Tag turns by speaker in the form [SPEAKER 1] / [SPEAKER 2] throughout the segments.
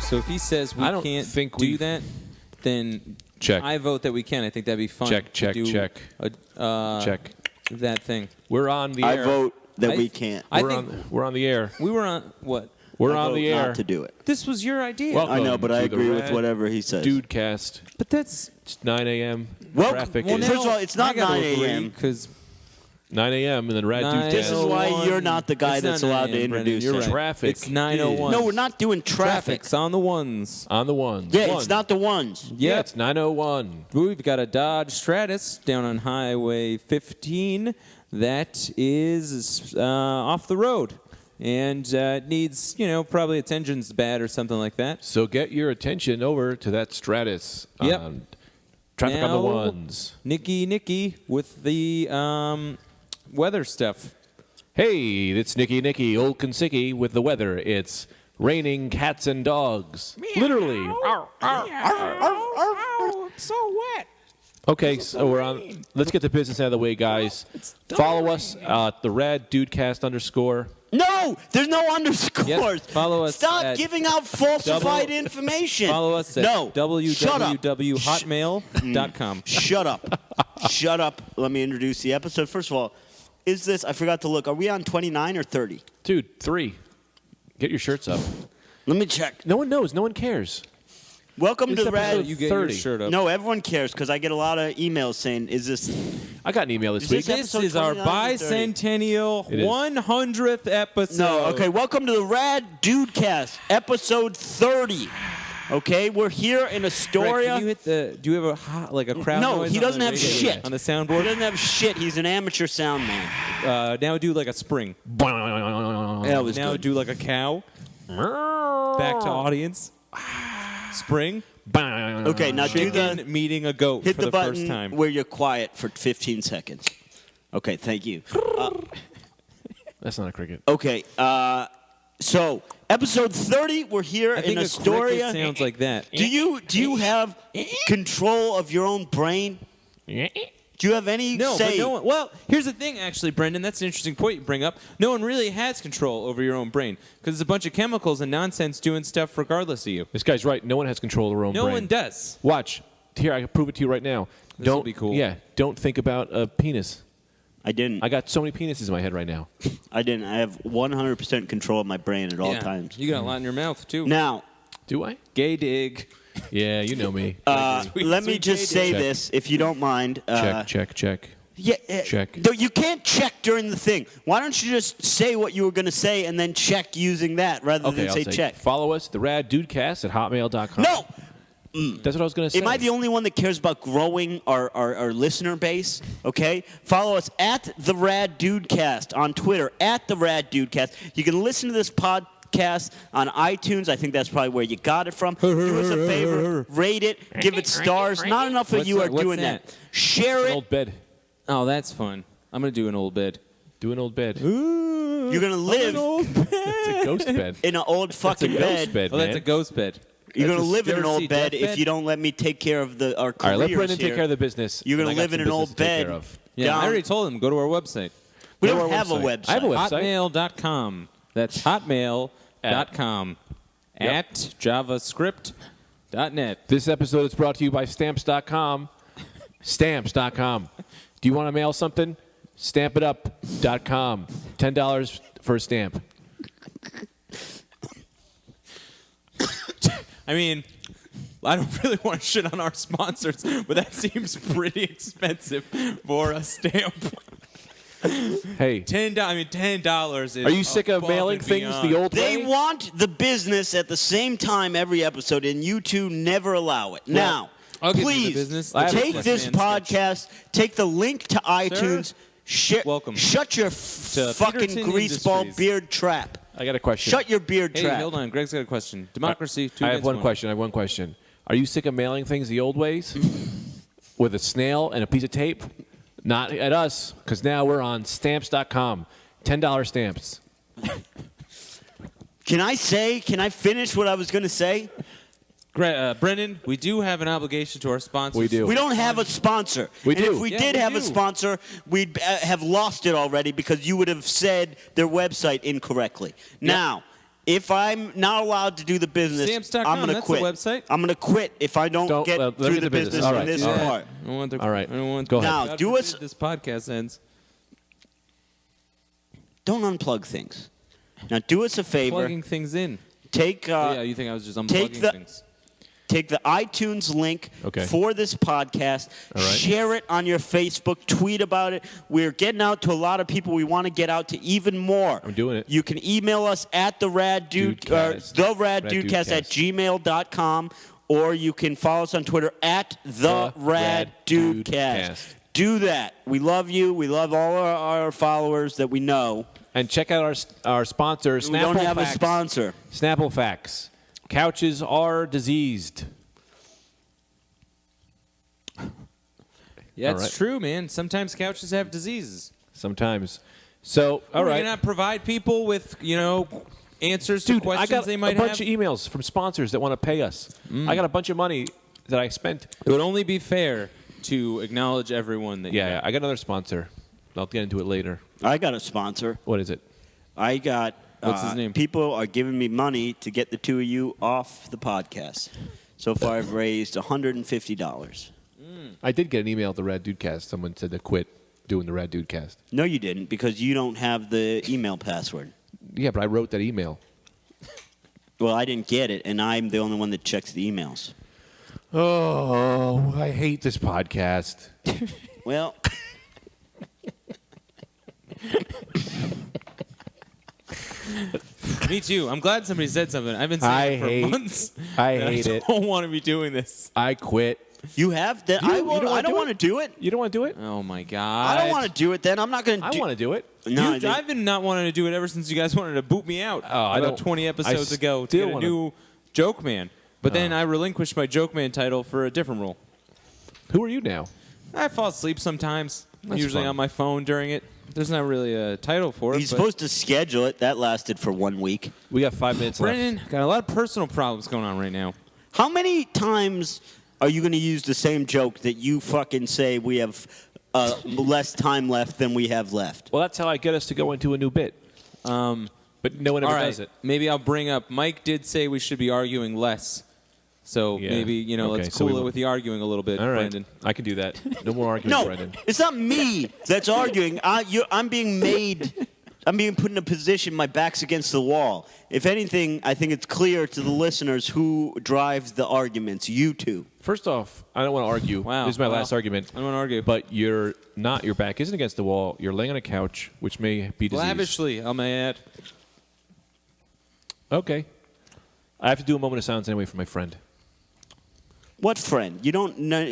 [SPEAKER 1] So if he says we can't do that, then
[SPEAKER 2] check.
[SPEAKER 1] I vote that we can. I think that'd be fun.
[SPEAKER 2] Check. Check.
[SPEAKER 1] That thing.
[SPEAKER 2] We're on the air.
[SPEAKER 3] I vote that we can't.
[SPEAKER 2] We're on the air.
[SPEAKER 1] We were on what?
[SPEAKER 2] We're on the air.
[SPEAKER 3] Not to do it.
[SPEAKER 1] This was your idea.
[SPEAKER 2] Welcome
[SPEAKER 3] I know, but I
[SPEAKER 2] to the
[SPEAKER 3] agree with
[SPEAKER 2] Rad
[SPEAKER 3] whatever he says.
[SPEAKER 2] Dudecast.
[SPEAKER 1] But that's
[SPEAKER 2] It's 9 a.m.
[SPEAKER 3] Well,
[SPEAKER 2] Traffic
[SPEAKER 3] well,
[SPEAKER 2] is
[SPEAKER 3] first of all, it's not 9 a.m.
[SPEAKER 1] because
[SPEAKER 2] 9 a.m. and then Rad
[SPEAKER 1] Nine-
[SPEAKER 2] Dudecast.
[SPEAKER 3] This is why you're not the guy
[SPEAKER 1] It's not
[SPEAKER 3] that's allowed
[SPEAKER 1] 9
[SPEAKER 3] to
[SPEAKER 1] a.m., Brendan,
[SPEAKER 3] introduce
[SPEAKER 1] you're
[SPEAKER 3] it.
[SPEAKER 1] right.
[SPEAKER 2] Traffic.
[SPEAKER 1] It's 9:01.
[SPEAKER 3] No, we're not doing traffic.
[SPEAKER 1] Traffic's on the ones.
[SPEAKER 2] On the ones.
[SPEAKER 3] Yeah,
[SPEAKER 2] One.
[SPEAKER 3] it's not the ones.
[SPEAKER 2] Yeah, it's 9:01.
[SPEAKER 1] We've got a Dodge Stratus down on Highway 15 that is off the road. And it needs, probably its engine's bad or something like that.
[SPEAKER 2] So get your attention over to that Stratus.
[SPEAKER 1] Yep.
[SPEAKER 2] Traffic on
[SPEAKER 1] Now,
[SPEAKER 2] the ones.
[SPEAKER 1] Nikki with the weather stuff.
[SPEAKER 2] Hey, it's Nicky, old Konsicky with the weather. It's raining cats and dogs. Literally.
[SPEAKER 1] So wet.
[SPEAKER 2] Okay, so we're on. Let's get the business out of the way, guys. Follow us at the Rad Dudecast _
[SPEAKER 3] No, there's no underscores.
[SPEAKER 1] Yep, follow us
[SPEAKER 3] Stop
[SPEAKER 1] at
[SPEAKER 3] giving out falsified information.
[SPEAKER 1] Follow us at www.hotmail.com.
[SPEAKER 3] Shut up. Shut up. Let me introduce the episode. First of all, I forgot to look. Are we on 29 or 30?
[SPEAKER 2] Dude, 3. Get your shirts up.
[SPEAKER 3] Let me check.
[SPEAKER 2] No one knows. No one cares.
[SPEAKER 3] Welcome
[SPEAKER 2] This
[SPEAKER 3] to
[SPEAKER 2] episode,
[SPEAKER 3] Rad.
[SPEAKER 1] You get
[SPEAKER 2] 30.
[SPEAKER 1] your shirt up.
[SPEAKER 3] No, everyone cares because I get a lot of emails saying, is this...
[SPEAKER 2] I got an email this
[SPEAKER 3] Is
[SPEAKER 2] week.
[SPEAKER 3] this
[SPEAKER 1] This
[SPEAKER 3] episode
[SPEAKER 1] is our
[SPEAKER 3] 29 or 30?
[SPEAKER 1] bicentennial
[SPEAKER 2] It is.
[SPEAKER 1] 100th episode.
[SPEAKER 3] No, okay. Welcome to the Rad Dudecast, episode 30. Okay, we're here in
[SPEAKER 1] Greg,
[SPEAKER 3] Astoria.
[SPEAKER 1] can you hit the? Do you have a crowd
[SPEAKER 3] No,
[SPEAKER 1] noise
[SPEAKER 3] he
[SPEAKER 1] on
[SPEAKER 3] doesn't
[SPEAKER 1] the
[SPEAKER 3] have
[SPEAKER 1] radio?
[SPEAKER 3] shit.
[SPEAKER 1] On the
[SPEAKER 3] He
[SPEAKER 1] soundboard.
[SPEAKER 3] doesn't have shit. He's an amateur sound man.
[SPEAKER 1] Now do like a spring.
[SPEAKER 3] That was
[SPEAKER 1] Now
[SPEAKER 3] good.
[SPEAKER 1] do like a cow. Back to audience. Spring.
[SPEAKER 3] Okay, now do
[SPEAKER 1] Chicken
[SPEAKER 3] the...
[SPEAKER 1] meeting a goat
[SPEAKER 3] Hit
[SPEAKER 1] for
[SPEAKER 3] the
[SPEAKER 1] the
[SPEAKER 3] button
[SPEAKER 1] first time.
[SPEAKER 3] where you're quiet for 15 seconds. Okay, thank you.
[SPEAKER 2] That's not a cricket.
[SPEAKER 3] Okay, so episode 30, we're here
[SPEAKER 1] I
[SPEAKER 3] in
[SPEAKER 1] think
[SPEAKER 3] Astoria.
[SPEAKER 1] it sounds like that.
[SPEAKER 3] Do you have control of your own brain? Do you have any
[SPEAKER 1] No,
[SPEAKER 3] say?
[SPEAKER 1] but no one. Well, here's the thing, actually, Brendan. That's an interesting point you bring up. No one really has control over your own brain because it's a bunch of chemicals and nonsense doing stuff regardless of you.
[SPEAKER 2] This guy's right. No one has control of their own
[SPEAKER 1] No
[SPEAKER 2] brain.
[SPEAKER 1] one does.
[SPEAKER 2] Watch. Here, I can prove it to you right now.
[SPEAKER 1] This'll be cool.
[SPEAKER 2] Yeah, don't think about a penis.
[SPEAKER 3] I didn't.
[SPEAKER 2] I got so many penises in my head right now.
[SPEAKER 3] I didn't. I have 100% control of my brain at all
[SPEAKER 1] Yeah.
[SPEAKER 3] times.
[SPEAKER 1] You got a lot in your mouth too.
[SPEAKER 3] Now,
[SPEAKER 2] Do I?
[SPEAKER 1] Gay dig.
[SPEAKER 2] Yeah, you know me.
[SPEAKER 3] let me just say
[SPEAKER 2] Check.
[SPEAKER 3] this, if you don't mind.
[SPEAKER 2] Check.
[SPEAKER 3] Yeah,
[SPEAKER 2] Check.
[SPEAKER 3] No, you can't check during the thing. Why don't you just say what you were going to say and then check using that rather
[SPEAKER 2] Okay,
[SPEAKER 3] than
[SPEAKER 2] I'll
[SPEAKER 3] say
[SPEAKER 2] say
[SPEAKER 3] check?
[SPEAKER 2] Follow us, the Rad Dudecast at hotmail.com.
[SPEAKER 3] No!
[SPEAKER 2] That's what I was going to say.
[SPEAKER 3] Am I the only one that cares about growing our listener base? Okay? Follow us at the Rad Dudecast on Twitter, at the Rad Dudecast. You can listen to this podcast on iTunes. I think that's probably where you got it from. Do us a favor, rate it, give it stars. Not enough of you are
[SPEAKER 1] What's
[SPEAKER 3] doing
[SPEAKER 1] that?
[SPEAKER 3] that. Share
[SPEAKER 2] An
[SPEAKER 3] it.
[SPEAKER 2] old bed.
[SPEAKER 1] Oh, that's fun. I'm gonna do an old bed.
[SPEAKER 2] Do an old bed.
[SPEAKER 3] You're going to live
[SPEAKER 2] It's a ghost bed.
[SPEAKER 3] in an old
[SPEAKER 2] It's a
[SPEAKER 3] fucking
[SPEAKER 2] ghost
[SPEAKER 3] bed.
[SPEAKER 2] bed,
[SPEAKER 1] Oh,
[SPEAKER 2] man.
[SPEAKER 1] that's a ghost bed.
[SPEAKER 3] You're
[SPEAKER 1] That's
[SPEAKER 3] going to live in an
[SPEAKER 1] ever
[SPEAKER 3] old
[SPEAKER 1] see
[SPEAKER 3] bed
[SPEAKER 1] deathbed?
[SPEAKER 3] if you don't let me take care of our
[SPEAKER 2] All right,
[SPEAKER 3] careers
[SPEAKER 2] let Brendan
[SPEAKER 3] here.
[SPEAKER 2] take care of the business.
[SPEAKER 3] You're
[SPEAKER 2] and
[SPEAKER 3] going
[SPEAKER 2] I
[SPEAKER 3] to
[SPEAKER 2] got
[SPEAKER 3] live in
[SPEAKER 2] some
[SPEAKER 3] an
[SPEAKER 2] business
[SPEAKER 3] old
[SPEAKER 2] to take
[SPEAKER 3] bed.
[SPEAKER 2] care of.
[SPEAKER 1] Yeah,
[SPEAKER 3] down-
[SPEAKER 1] I already told him. Go to our website.
[SPEAKER 3] We
[SPEAKER 2] Go to
[SPEAKER 3] don't
[SPEAKER 2] our
[SPEAKER 3] have a
[SPEAKER 2] website.
[SPEAKER 3] website.
[SPEAKER 2] I have a website.
[SPEAKER 1] Hotmail.com. That's hotmail.com. At javascript.net.
[SPEAKER 2] This episode is brought to you by Stamps.com. Stamps.com. Do you want to mail something? Stampitup.com. $10 for a stamp.
[SPEAKER 1] I mean, I don't really want to shit on our sponsors, but that seems pretty expensive for a stamp.
[SPEAKER 2] Hey,
[SPEAKER 1] $10 is.
[SPEAKER 2] are you sick of
[SPEAKER 1] above
[SPEAKER 2] mailing
[SPEAKER 1] and
[SPEAKER 2] things
[SPEAKER 1] beyond.
[SPEAKER 2] the old
[SPEAKER 3] They
[SPEAKER 2] way?
[SPEAKER 3] want the business at the same time every episode, and you two never allow it. Now,
[SPEAKER 1] I'll give you the
[SPEAKER 3] please
[SPEAKER 1] business.
[SPEAKER 2] I have a
[SPEAKER 3] take
[SPEAKER 2] question.
[SPEAKER 3] this podcast, take the link to iTunes,
[SPEAKER 1] Welcome
[SPEAKER 3] shut your fucking
[SPEAKER 1] Peterson
[SPEAKER 3] greaseball
[SPEAKER 1] Industries.
[SPEAKER 3] beard trap.
[SPEAKER 2] I got a question.
[SPEAKER 3] Shut your beard
[SPEAKER 1] Hey,
[SPEAKER 3] trap.
[SPEAKER 1] hold on. Greg's got a question. Democracy. Two
[SPEAKER 2] I have
[SPEAKER 1] against
[SPEAKER 2] one question. Are you sick of mailing things the old ways? With a snail and a piece of tape? Not at us, because now we're on Stamps.com. $10 stamps.
[SPEAKER 3] Can I finish what I was going to say?
[SPEAKER 1] Brendan, we do have an obligation to our sponsors.
[SPEAKER 2] We do.
[SPEAKER 3] We don't have a sponsor.
[SPEAKER 2] We
[SPEAKER 3] and
[SPEAKER 2] do.
[SPEAKER 3] if we
[SPEAKER 1] Yeah,
[SPEAKER 3] did
[SPEAKER 1] we
[SPEAKER 3] have a
[SPEAKER 1] do.
[SPEAKER 3] sponsor, we'd have lost it already because you would have said their website incorrectly. Now, If I'm not allowed to do the business,
[SPEAKER 1] Stamps.com,
[SPEAKER 3] I'm going to
[SPEAKER 1] that's
[SPEAKER 3] quit.
[SPEAKER 1] the website.
[SPEAKER 3] I'm going to quit if I don't get through the business
[SPEAKER 2] All
[SPEAKER 3] in
[SPEAKER 2] right.
[SPEAKER 3] this
[SPEAKER 2] Yeah.
[SPEAKER 3] part.
[SPEAKER 1] I don't want the,
[SPEAKER 2] All right.
[SPEAKER 1] I don't want
[SPEAKER 2] Go ahead.
[SPEAKER 3] Now,
[SPEAKER 1] God
[SPEAKER 3] do
[SPEAKER 1] forbid
[SPEAKER 3] us-
[SPEAKER 1] this podcast ends.
[SPEAKER 3] Don't unplug things. Now, do us a favor.
[SPEAKER 1] Plugging things in.
[SPEAKER 3] Take
[SPEAKER 1] Yeah, you think I was just
[SPEAKER 3] take
[SPEAKER 1] unplugging
[SPEAKER 3] the-
[SPEAKER 1] things?
[SPEAKER 3] Take the iTunes link
[SPEAKER 2] Okay.
[SPEAKER 3] for this podcast,
[SPEAKER 2] All right.
[SPEAKER 3] share it on your Facebook, tweet about it. We're getting out to a lot of people. We want to get out to even more.
[SPEAKER 2] I'm doing it.
[SPEAKER 3] You can email us at the Rad
[SPEAKER 2] Dudecast.
[SPEAKER 3] at gmail.com, or you can follow us on Twitter at the Rad Dudecast. Do that. We love you. We love all our followers that we know.
[SPEAKER 2] And check out our sponsor, Snapple
[SPEAKER 3] We don't have
[SPEAKER 2] Facts.
[SPEAKER 3] a sponsor.
[SPEAKER 2] Snapple Facts. Couches are diseased.
[SPEAKER 1] Yeah,
[SPEAKER 2] All
[SPEAKER 1] it's
[SPEAKER 2] right.
[SPEAKER 1] true, man. Sometimes couches have diseases.
[SPEAKER 2] Sometimes. So, all
[SPEAKER 1] We're
[SPEAKER 2] right.
[SPEAKER 1] gonna provide people with, answers to
[SPEAKER 2] Dude,
[SPEAKER 1] questions
[SPEAKER 2] I got
[SPEAKER 1] they might
[SPEAKER 2] a bunch
[SPEAKER 1] have.
[SPEAKER 2] of emails from sponsors that want to pay us. I got a bunch of money that I spent.
[SPEAKER 1] It would only be fair to acknowledge everyone that.
[SPEAKER 2] Yeah, I got another sponsor. I'll get into it later.
[SPEAKER 3] I got a sponsor.
[SPEAKER 2] What is it?
[SPEAKER 3] I got.
[SPEAKER 1] What's his name?
[SPEAKER 3] People are giving me money to get the two of you off the podcast. So far, I've raised $150.
[SPEAKER 2] I did get an email at the Rad Dudecast. Someone said to quit doing the Rad Dudecast.
[SPEAKER 3] No, you didn't, because you don't have the email password.
[SPEAKER 2] Yeah, but I wrote that email.
[SPEAKER 3] Well, I didn't get it, and I'm the only one that checks the emails.
[SPEAKER 2] Oh, I hate this podcast.
[SPEAKER 3] Well,
[SPEAKER 1] Me too. I'm glad somebody said something. I've been saying it for months.
[SPEAKER 2] I
[SPEAKER 1] and
[SPEAKER 2] hate it.
[SPEAKER 1] I don't want to be doing this.
[SPEAKER 2] I quit.
[SPEAKER 3] you have that.
[SPEAKER 2] You
[SPEAKER 3] I
[SPEAKER 2] don't wanna
[SPEAKER 3] don't
[SPEAKER 2] do
[SPEAKER 3] want to
[SPEAKER 2] it?
[SPEAKER 3] do it.
[SPEAKER 2] You don't want to do it?
[SPEAKER 1] Oh my god.
[SPEAKER 3] I don't want to do it. Then I'm not going to.
[SPEAKER 2] I want to do it.
[SPEAKER 3] No, I
[SPEAKER 1] Dude,
[SPEAKER 3] think-
[SPEAKER 1] I've been not wanting to do it ever since you guys wanted to boot me out
[SPEAKER 2] I
[SPEAKER 1] about
[SPEAKER 2] don't-
[SPEAKER 1] 20 episodes
[SPEAKER 2] I
[SPEAKER 1] ago to
[SPEAKER 2] still
[SPEAKER 1] get a
[SPEAKER 2] wanna-
[SPEAKER 1] new Joke Man. But then I relinquished my Joke Man title for a different role.
[SPEAKER 2] Who are you now?
[SPEAKER 1] I fall asleep sometimes,
[SPEAKER 2] That's
[SPEAKER 1] usually
[SPEAKER 2] fun.
[SPEAKER 1] on my phone during it. There's not really a title for it.
[SPEAKER 3] He's
[SPEAKER 1] but
[SPEAKER 3] supposed to schedule it. That lasted for 1 week.
[SPEAKER 2] We got 5 minutes left.
[SPEAKER 1] Brennan, got a lot of personal problems going on right now.
[SPEAKER 3] How many times are you going to use the same joke that you fucking say we have less time left than we have left?
[SPEAKER 2] Well, that's how I get us to go into a new bit. But no one ever
[SPEAKER 1] All right,
[SPEAKER 2] does it.
[SPEAKER 1] maybe I'll bring up. Mike did say we should be arguing less. So
[SPEAKER 2] Yeah.
[SPEAKER 1] maybe,
[SPEAKER 2] Okay,
[SPEAKER 1] let's
[SPEAKER 2] so
[SPEAKER 1] cool
[SPEAKER 2] we-
[SPEAKER 1] it with the arguing a little bit,
[SPEAKER 2] All right.
[SPEAKER 1] Brendan.
[SPEAKER 2] I can do that. No more arguing,
[SPEAKER 3] No,
[SPEAKER 2] Brendan.
[SPEAKER 3] it's not me that's arguing. I'm being made. I'm being put in a position. My back's against the wall. If anything, I think it's clear to the listeners who drives the arguments. You two.
[SPEAKER 2] First off, I don't want to argue.
[SPEAKER 1] Wow.
[SPEAKER 2] This is my
[SPEAKER 1] Well,
[SPEAKER 2] last argument.
[SPEAKER 1] I don't want to argue.
[SPEAKER 2] But your back isn't against the wall. You're laying on a couch, which may be diseased.
[SPEAKER 1] Lavishly, I may add.
[SPEAKER 2] Okay. I have to do a moment of silence anyway for my friend.
[SPEAKER 3] What friend? You don't. None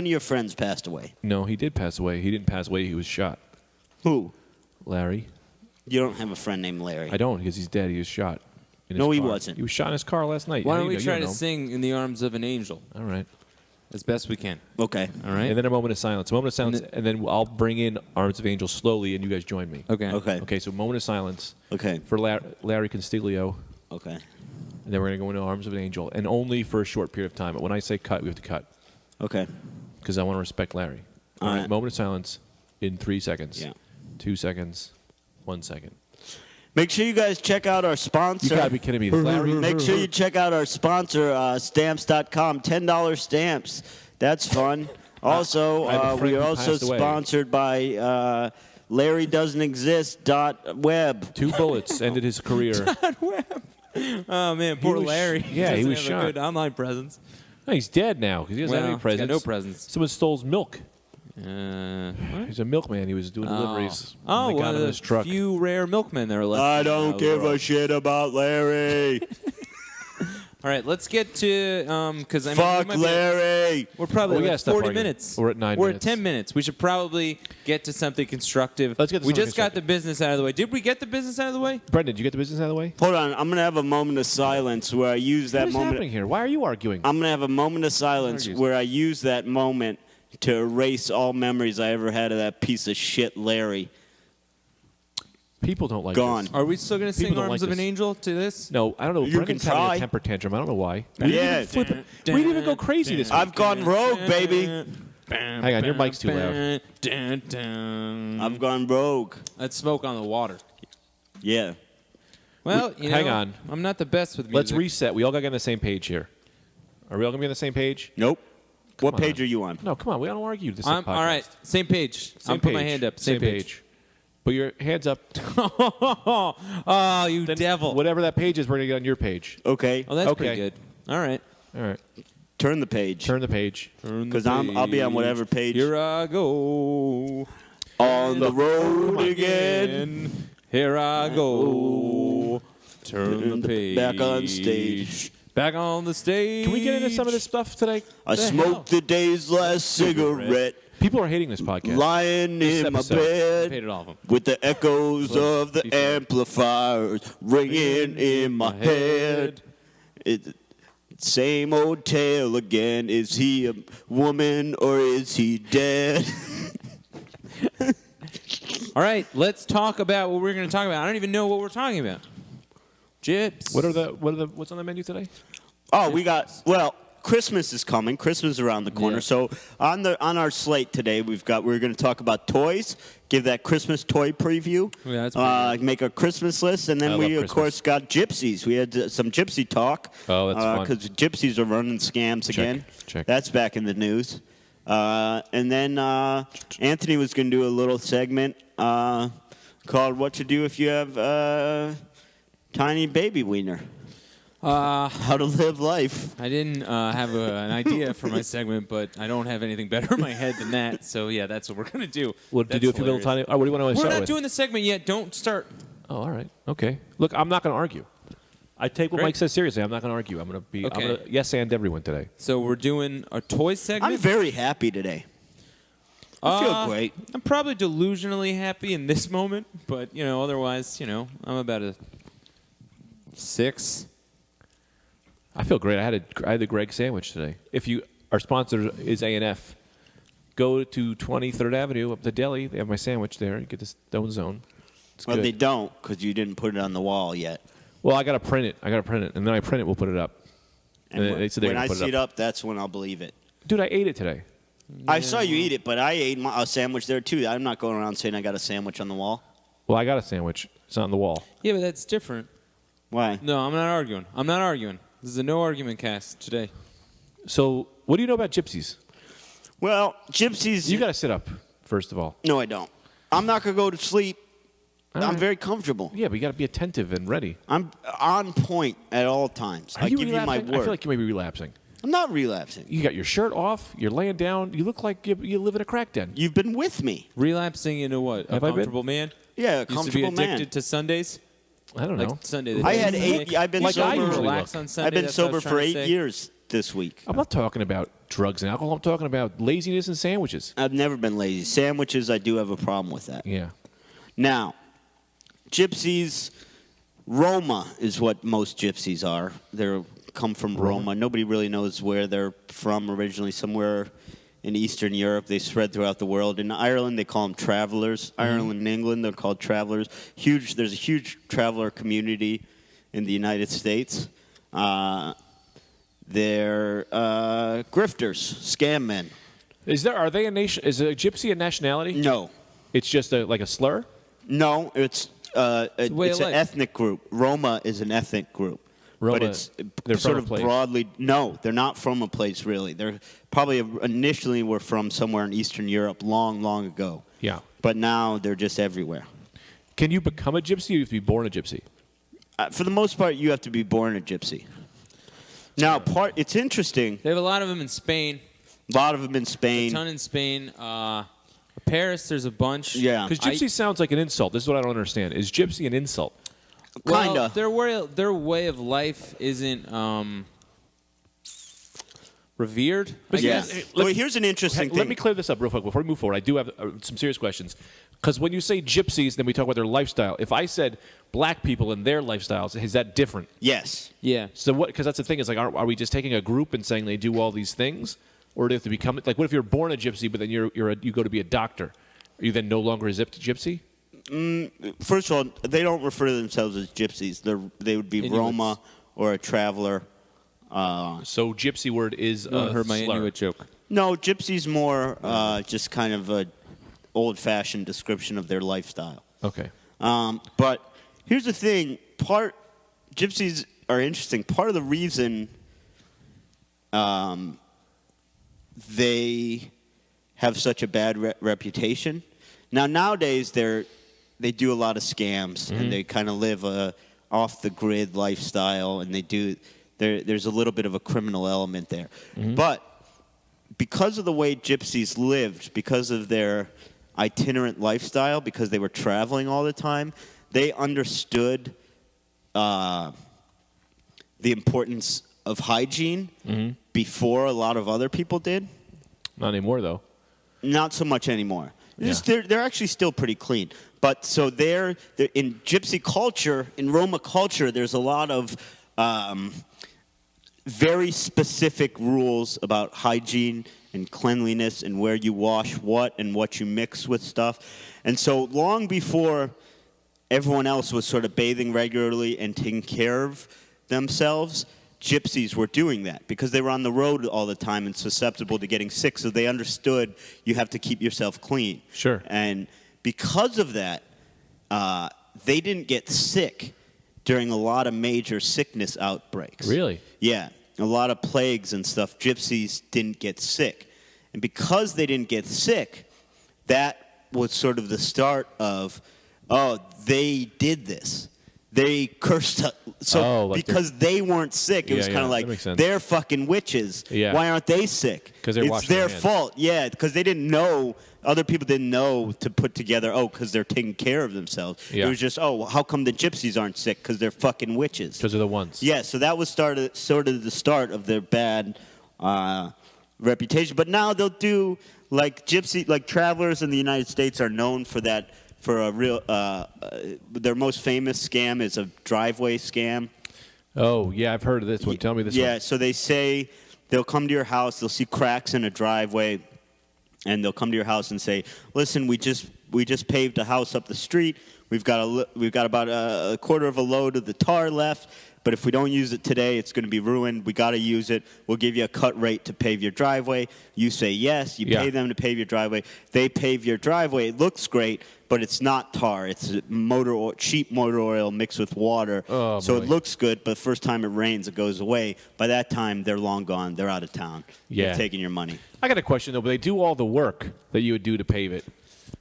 [SPEAKER 3] of your friends passed away.
[SPEAKER 2] No, he did pass away. He didn't pass away. He was shot.
[SPEAKER 3] Who?
[SPEAKER 2] Larry.
[SPEAKER 3] You don't have a friend named Larry.
[SPEAKER 2] I don't because he's dead. He was shot. In his
[SPEAKER 3] No, he
[SPEAKER 2] car.
[SPEAKER 3] wasn't.
[SPEAKER 2] He was shot in his car last night.
[SPEAKER 1] Why
[SPEAKER 2] How
[SPEAKER 1] don't
[SPEAKER 2] do
[SPEAKER 1] we
[SPEAKER 2] you
[SPEAKER 1] try
[SPEAKER 2] know?
[SPEAKER 1] to sing In the Arms of an Angel
[SPEAKER 2] All right.
[SPEAKER 1] as best we can?
[SPEAKER 3] Okay.
[SPEAKER 1] All right?
[SPEAKER 2] And then a moment of silence. A moment of silence, and then I'll bring in Arms of Angels slowly, and you guys join me.
[SPEAKER 1] Okay.
[SPEAKER 3] Okay.
[SPEAKER 2] Okay, so moment of silence
[SPEAKER 3] Okay.
[SPEAKER 2] for Larry Constiglio,
[SPEAKER 3] Okay.
[SPEAKER 2] and then we're going to go into Arms of an Angel, and only for a short period of time. But when I say cut, we have to cut
[SPEAKER 3] Okay.
[SPEAKER 2] because I want to respect Larry.
[SPEAKER 3] All
[SPEAKER 2] All right,
[SPEAKER 3] right.
[SPEAKER 2] moment of silence in 3 seconds.
[SPEAKER 3] Yeah.
[SPEAKER 2] 2 seconds. 1 second.
[SPEAKER 3] Make sure you guys check out our
[SPEAKER 2] You
[SPEAKER 3] sponsor.
[SPEAKER 2] gotta be kidding me. Larry.
[SPEAKER 3] Make sure you check out our sponsor, stamps.com. $10 stamps. That's fun. Also,
[SPEAKER 2] I have a friend
[SPEAKER 3] we are
[SPEAKER 2] who
[SPEAKER 3] also
[SPEAKER 2] passed away.
[SPEAKER 3] sponsored by LarryDoesn'tExist.web.
[SPEAKER 2] 2 bullets ended his career.
[SPEAKER 1] Oh, man, poor
[SPEAKER 2] was-
[SPEAKER 1] Larry.
[SPEAKER 2] yeah, he
[SPEAKER 1] Doesn't
[SPEAKER 2] was
[SPEAKER 1] have
[SPEAKER 2] shot.
[SPEAKER 1] a good online presence.
[SPEAKER 2] No, he's dead now because he doesn't have
[SPEAKER 1] Well,
[SPEAKER 2] any
[SPEAKER 1] he's got
[SPEAKER 2] presents.
[SPEAKER 1] no presents.
[SPEAKER 2] Someone stole his milk.
[SPEAKER 1] What?
[SPEAKER 2] He's a milkman. He was doing deliveries.
[SPEAKER 1] Oh,
[SPEAKER 2] and they got
[SPEAKER 1] one
[SPEAKER 2] him
[SPEAKER 1] of
[SPEAKER 2] in
[SPEAKER 1] the
[SPEAKER 2] his truck.
[SPEAKER 1] few rare milkmen that are left.
[SPEAKER 3] I
[SPEAKER 1] in
[SPEAKER 3] don't
[SPEAKER 1] the
[SPEAKER 3] give
[SPEAKER 1] world.
[SPEAKER 3] a shit about Larry.
[SPEAKER 1] All right, let's get to because
[SPEAKER 3] Fuck Larry.
[SPEAKER 1] We're probably
[SPEAKER 2] Well, we
[SPEAKER 1] like
[SPEAKER 2] gotta stop
[SPEAKER 1] 40
[SPEAKER 2] arguing.
[SPEAKER 1] minutes.
[SPEAKER 2] We're at 9
[SPEAKER 1] We're
[SPEAKER 2] minutes.
[SPEAKER 1] at 10 minutes. We should probably get to something constructive.
[SPEAKER 2] Let's get to
[SPEAKER 1] we
[SPEAKER 2] something
[SPEAKER 1] just got the business out of the way. Did we get the business out of the way?
[SPEAKER 2] Brendan, did you get the business out of the way?
[SPEAKER 3] Hold on. I'm going to have a moment of silence where I use that
[SPEAKER 2] What is
[SPEAKER 3] moment.
[SPEAKER 2] happening here? Why are you arguing?
[SPEAKER 3] I'm going to have a moment of silence
[SPEAKER 2] Argues.
[SPEAKER 3] where I use that moment to erase all memories I ever had of that piece of shit Larry.
[SPEAKER 2] People don't like
[SPEAKER 3] Gone.
[SPEAKER 2] this.
[SPEAKER 1] Are we still going to sing
[SPEAKER 2] People don't
[SPEAKER 1] Arms
[SPEAKER 2] like
[SPEAKER 1] of an
[SPEAKER 2] this.
[SPEAKER 1] Angel to this?
[SPEAKER 2] No, I don't know.
[SPEAKER 3] You
[SPEAKER 2] Brendan's
[SPEAKER 3] can
[SPEAKER 2] having
[SPEAKER 3] try.
[SPEAKER 2] a temper tantrum. I don't know why.
[SPEAKER 3] Yeah.
[SPEAKER 2] We didn't even go crazy this week.
[SPEAKER 3] I've gone rogue, baby.
[SPEAKER 2] Hang on, your mic's too loud.
[SPEAKER 3] I've gone rogue.
[SPEAKER 1] That's smoke on the water.
[SPEAKER 3] Yeah.
[SPEAKER 1] Well,
[SPEAKER 2] hang on.
[SPEAKER 1] I'm not the best with music.
[SPEAKER 2] Let's reset. We all got to get on the same page here. Are we all going to be on the same page?
[SPEAKER 3] Nope. What
[SPEAKER 2] on.
[SPEAKER 3] page are you on?
[SPEAKER 2] No, come on. We don't argue. This is a
[SPEAKER 1] All
[SPEAKER 2] podcast.
[SPEAKER 1] right, same page.
[SPEAKER 2] Same
[SPEAKER 1] Put my
[SPEAKER 2] page.
[SPEAKER 1] hand up. Same page.
[SPEAKER 2] Put your hands up.
[SPEAKER 1] Oh, you devil.
[SPEAKER 2] Whatever that page is, we're going to get on your page.
[SPEAKER 3] Okay.
[SPEAKER 1] Oh, that's
[SPEAKER 2] Okay.
[SPEAKER 1] pretty good. All right.
[SPEAKER 2] All right.
[SPEAKER 3] Turn the page.
[SPEAKER 2] Turn the page.
[SPEAKER 3] Because I'll be on whatever page.
[SPEAKER 1] Here I go.
[SPEAKER 3] On the road again.
[SPEAKER 1] Here I go. Turn the page.
[SPEAKER 3] Back on stage.
[SPEAKER 1] Back on the stage.
[SPEAKER 2] Can we get into some of this stuff today?
[SPEAKER 3] I smoked the day's last cigarette.
[SPEAKER 2] People are hating this podcast.
[SPEAKER 3] Lying
[SPEAKER 2] This
[SPEAKER 3] in my
[SPEAKER 2] episode.
[SPEAKER 3] bed.
[SPEAKER 1] Paid it all of them.
[SPEAKER 3] With the echoes of the amplifiers ringing in my head. Same old tale again. Is he a woman or is he dead?
[SPEAKER 1] All right, let's talk about what we're going to talk about. I don't even know what we're talking about. Chips.
[SPEAKER 2] What's on the menu today?
[SPEAKER 3] Oh, Christmas is coming. Christmas is around the corner.
[SPEAKER 1] Yeah.
[SPEAKER 3] So on our slate today, we're going to talk about toys. Give that Christmas toy preview.
[SPEAKER 1] Yeah, that's pretty good.
[SPEAKER 3] Make a Christmas list, and
[SPEAKER 2] I
[SPEAKER 3] then
[SPEAKER 2] love
[SPEAKER 3] we of
[SPEAKER 2] Christmas.
[SPEAKER 3] course got gypsies. We had some gypsy talk.
[SPEAKER 2] Oh, that's fun.
[SPEAKER 3] Because gypsies are running scams again.
[SPEAKER 2] Check.
[SPEAKER 3] That's back in the news. And then Anthony was going to do a little segment called "What to Do If You Have a Tiny Baby Wiener." How to live life.
[SPEAKER 1] I didn't have an idea for my segment, but I don't have anything better in my head than that. So, yeah, that's what we're going to do.
[SPEAKER 2] What to do if you little tiny? Oh, what do you want to
[SPEAKER 1] We're
[SPEAKER 2] start
[SPEAKER 1] not
[SPEAKER 2] with?
[SPEAKER 1] doing the segment yet. Don't start.
[SPEAKER 2] Oh, all right. Okay. Look, I'm not going to argue. I take what
[SPEAKER 1] Great.
[SPEAKER 2] Mike says seriously. I'm not going to argue. I'm going to
[SPEAKER 1] Okay.
[SPEAKER 2] I'm going to yes and everyone today.
[SPEAKER 1] So we're doing a toy segment.
[SPEAKER 3] I'm very happy today. I feel great.
[SPEAKER 1] I'm probably delusionally happy in this moment, but, otherwise, I'm about a 6.
[SPEAKER 2] I feel great. I had the Greg sandwich today. Our sponsor is A&F. Go to 23rd Avenue up the deli. They have my sandwich there. You get the Stone Zone. It's
[SPEAKER 3] Well,
[SPEAKER 2] good.
[SPEAKER 3] they don't because you didn't put it on the wall yet.
[SPEAKER 2] Well, I got to print it. And then I print it. We'll put it up.
[SPEAKER 3] And
[SPEAKER 2] they said they're
[SPEAKER 3] when
[SPEAKER 2] gonna
[SPEAKER 3] I
[SPEAKER 2] put it
[SPEAKER 3] see it
[SPEAKER 2] up.
[SPEAKER 3] up, that's when I'll believe it.
[SPEAKER 2] Dude, I ate it today.
[SPEAKER 3] I saw you eat it, but I ate a sandwich there too. I'm not going around saying I got a sandwich on the wall.
[SPEAKER 2] Well, I got a sandwich. It's on the wall.
[SPEAKER 1] Yeah, but that's different.
[SPEAKER 3] Why?
[SPEAKER 1] No, I'm not arguing. This is a no argument cast today.
[SPEAKER 2] So, what do you know about gypsies?
[SPEAKER 3] Well, gypsies.
[SPEAKER 2] You got to sit up, first of all.
[SPEAKER 3] No, I don't. I'm not going to go to sleep.
[SPEAKER 2] All
[SPEAKER 3] I'm
[SPEAKER 2] right.
[SPEAKER 3] very comfortable.
[SPEAKER 2] Yeah, but you got to be attentive and ready.
[SPEAKER 3] I'm on point at all times.
[SPEAKER 2] Are
[SPEAKER 3] I
[SPEAKER 2] you
[SPEAKER 3] give you my
[SPEAKER 2] relapsing? I
[SPEAKER 3] word.
[SPEAKER 2] feel like you may be relapsing.
[SPEAKER 3] I'm not relapsing.
[SPEAKER 2] You got your shirt off. You're laying down. You look like you live in a crack den.
[SPEAKER 3] You've been with me.
[SPEAKER 1] Relapsing into what?
[SPEAKER 2] Have
[SPEAKER 1] A
[SPEAKER 2] I been?
[SPEAKER 1] comfortable man?
[SPEAKER 3] Yeah, a
[SPEAKER 1] Used to be
[SPEAKER 3] comfortable
[SPEAKER 1] addicted
[SPEAKER 3] man.
[SPEAKER 1] to Sundays?
[SPEAKER 2] I don't know.
[SPEAKER 1] Like Sunday. The
[SPEAKER 3] I
[SPEAKER 1] day
[SPEAKER 3] had
[SPEAKER 1] you
[SPEAKER 3] 8.
[SPEAKER 1] make.
[SPEAKER 3] I've been
[SPEAKER 2] Like I
[SPEAKER 3] sober.
[SPEAKER 2] usually
[SPEAKER 1] Relax
[SPEAKER 2] look.
[SPEAKER 1] on Sunday.
[SPEAKER 3] I've been
[SPEAKER 1] that's what I
[SPEAKER 3] sober
[SPEAKER 1] was
[SPEAKER 3] for
[SPEAKER 1] trying to
[SPEAKER 3] 8
[SPEAKER 1] say.
[SPEAKER 3] years this week.
[SPEAKER 2] I'm not talking about drugs and alcohol. I'm talking about laziness and sandwiches.
[SPEAKER 3] I've never been lazy. Sandwiches, I do have a problem with that.
[SPEAKER 2] Yeah.
[SPEAKER 3] Now, gypsies, Roma is what most gypsies are. They come from Roma. Nobody really knows where they're from originally, somewhere in Eastern Europe. They spread throughout the world. In Ireland, they call them travelers. Ireland and England, they're called travelers. There's a huge traveler community in the United States. They're grifters, scam men.
[SPEAKER 2] Are they a nation? Is a gypsy a nationality?
[SPEAKER 3] No.
[SPEAKER 2] It's just like a slur?
[SPEAKER 3] No, it's
[SPEAKER 1] way
[SPEAKER 3] it's
[SPEAKER 1] of
[SPEAKER 3] an
[SPEAKER 1] life.
[SPEAKER 3] ethnic group. Roma is an ethnic group.
[SPEAKER 2] Roma,
[SPEAKER 3] but it's
[SPEAKER 2] they're
[SPEAKER 3] sort
[SPEAKER 2] from a
[SPEAKER 3] of
[SPEAKER 2] place.
[SPEAKER 3] broadly. No, they're not from a place really. They're probably initially were from somewhere in Eastern Europe long, long ago.
[SPEAKER 2] Yeah.
[SPEAKER 3] But now they're just everywhere.
[SPEAKER 2] Can you become a gypsy or you have to be born a gypsy?
[SPEAKER 3] For the most part, you have to be born a gypsy. Now, it's interesting.
[SPEAKER 1] They have a lot of them in Spain.
[SPEAKER 3] A lot of them in
[SPEAKER 1] A
[SPEAKER 3] Spain.
[SPEAKER 1] ton in Spain. Paris, there's a bunch.
[SPEAKER 3] Yeah.
[SPEAKER 2] Because gypsy sounds like an insult. This is what I don't understand. Is gypsy an insult?
[SPEAKER 1] Well,
[SPEAKER 3] Kinda.
[SPEAKER 1] their way of life isn't revered.
[SPEAKER 2] But
[SPEAKER 1] I
[SPEAKER 2] yeah,
[SPEAKER 1] guess.
[SPEAKER 3] Well, here's an interesting thing.
[SPEAKER 2] Let me clear this up real quick before we move forward. I do have some serious questions. Because when you say gypsies, then we talk about their lifestyle. If I said black people and their lifestyles, is that different?
[SPEAKER 3] Yes.
[SPEAKER 1] Yeah.
[SPEAKER 2] So what? Because that's the thing. Is like, are we just taking a group and saying they do all these things, or do they have to become like? What if you're born a gypsy, but then you go to be a doctor? Are you then no longer a gypsy?
[SPEAKER 3] First of all, they don't refer to themselves as gypsies. They would be
[SPEAKER 1] Inuits.
[SPEAKER 3] Roma or a traveler.
[SPEAKER 2] So gypsy word is
[SPEAKER 1] I heard my
[SPEAKER 2] slur.
[SPEAKER 1] Inuit joke.
[SPEAKER 3] No, gypsy's more just kind of a old-fashioned description of their lifestyle.
[SPEAKER 2] Okay.
[SPEAKER 3] But here's the thing. Gypsies are interesting. Part of the reason they have such a bad reputation. Now, nowadays, they do a lot of scams, and they kind of live a off-the-grid lifestyle, and there's a little bit of a criminal element there. But because of the way gypsies lived, because of their itinerant lifestyle, because they were traveling all the time, they understood the importance of hygiene before a lot of other people did.
[SPEAKER 2] Not anymore, though.
[SPEAKER 3] Not so much anymore.
[SPEAKER 2] Yeah.
[SPEAKER 3] They're actually still pretty clean. But so they're in gypsy culture, in Roma culture, there's a lot of very specific rules about hygiene and cleanliness and where you wash what and what you mix with stuff. And so long before everyone else was sort of bathing regularly and taking care of themselves, gypsies were doing that because they were on the road all the time and susceptible to getting sick. So they understood you have to keep yourself clean.
[SPEAKER 2] Sure.
[SPEAKER 3] And because of that, they didn't get sick during a lot of major sickness outbreaks.
[SPEAKER 2] Really?
[SPEAKER 3] Yeah. A lot of plagues and stuff. Gypsies didn't get sick. And because they didn't get sick, that was sort of the start of, oh, they did this. They cursed. Because they weren't sick, it was kind of like, they're fucking witches.
[SPEAKER 2] Yeah.
[SPEAKER 3] Why aren't they sick?
[SPEAKER 2] Because they're
[SPEAKER 3] it's their fault. Yeah, because they didn't know. Other people didn't know to put together, because they're taking care of themselves.
[SPEAKER 2] Yeah.
[SPEAKER 3] It was just, how come the gypsies aren't sick? Because they're fucking witches.
[SPEAKER 2] Because they're the ones.
[SPEAKER 3] Yeah, so that was sort of the start of their bad reputation. But now they'll do, like travelers in the United States are known for that. For a real, their most famous scam is a driveway scam.
[SPEAKER 2] Oh, yeah, I've heard of this one. Tell me this one.
[SPEAKER 3] Yeah, so they say they'll come to your house, they'll see cracks in a driveway, and they'll come to your house and say, "Listen, we just paved a house up the street. We've got about a quarter of a load of the tar left. But if we don't use it today, it's going to be ruined. We got to use it. We'll give you a cut rate to pave your driveway." You say yes. You pay them to pave your driveway. They pave your driveway. It looks great, but it's not tar. It's cheap motor oil mixed with water.
[SPEAKER 2] Oh,
[SPEAKER 3] so
[SPEAKER 2] boy.
[SPEAKER 3] it looks good, but first time it rains, it goes away. By that time, they're long gone. They're out of town.
[SPEAKER 2] Yeah.
[SPEAKER 3] They're taking your money.
[SPEAKER 2] I got a question, though. But they do all the work that you would do to pave it.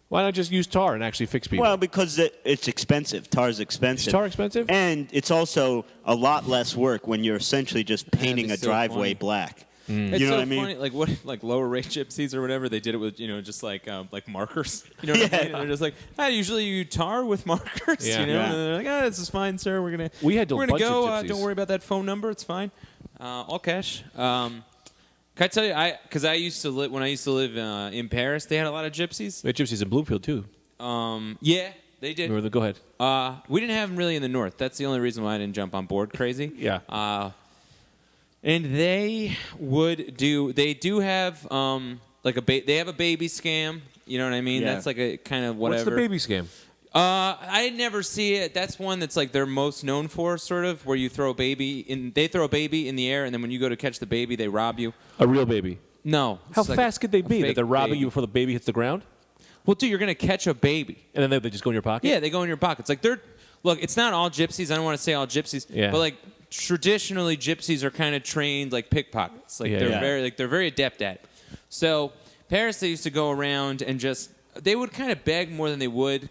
[SPEAKER 2] Why not just use tar and actually fix people?
[SPEAKER 3] Well, because it's expensive. Tar's expensive.
[SPEAKER 2] Is tar expensive?
[SPEAKER 3] And it's also a lot less work when you're essentially just painting a
[SPEAKER 1] so
[SPEAKER 3] driveway
[SPEAKER 1] funny.
[SPEAKER 3] black.
[SPEAKER 1] It's
[SPEAKER 3] You know
[SPEAKER 1] so
[SPEAKER 3] what I mean?
[SPEAKER 1] funny, like lower rate gypsies or whatever. They did it with just like markers. You know what I mean? And they're just like, usually you tar with markers.
[SPEAKER 2] Yeah.
[SPEAKER 1] You know,
[SPEAKER 3] Yeah.
[SPEAKER 1] and they're like, this is fine, sir. We're gonna
[SPEAKER 2] bunch of
[SPEAKER 1] go.
[SPEAKER 2] gypsies.
[SPEAKER 1] Don't worry about that phone number. It's fine. All cash. Can I tell you? Because when I used to live in Paris, they had a lot of gypsies.
[SPEAKER 2] They had gypsies in Bloomfield, too.
[SPEAKER 1] Yeah, they did.
[SPEAKER 2] Go ahead.
[SPEAKER 1] We didn't have them really in the north. That's the only reason why I didn't jump on board crazy.
[SPEAKER 2] Yeah.
[SPEAKER 1] And they do have they have a baby scam. You know what I mean?
[SPEAKER 3] Yeah.
[SPEAKER 1] That's like a kind of whatever.
[SPEAKER 2] What's the baby scam?
[SPEAKER 1] I never see it. That's one that's like they're most known for, sort of, where you throw a baby in. They throw a baby in the air, and then when you go to catch the baby, they rob you.
[SPEAKER 2] A real baby.
[SPEAKER 1] No.
[SPEAKER 2] How
[SPEAKER 1] it's like
[SPEAKER 2] fast could they be? That
[SPEAKER 1] fake
[SPEAKER 2] they're robbing
[SPEAKER 1] baby.
[SPEAKER 2] you before the baby hits the ground?
[SPEAKER 1] Well, dude, you're gonna catch a baby.
[SPEAKER 2] And then they just go in your pocket?
[SPEAKER 1] Yeah, they go in your pockets. Like look, it's not all gypsies. I don't want to say all gypsies.
[SPEAKER 2] Yeah.
[SPEAKER 1] But like traditionally, gypsies are kind of trained like pickpockets. Like they're very adept at it. So Paris, they used to go around and they would kind of beg more than they would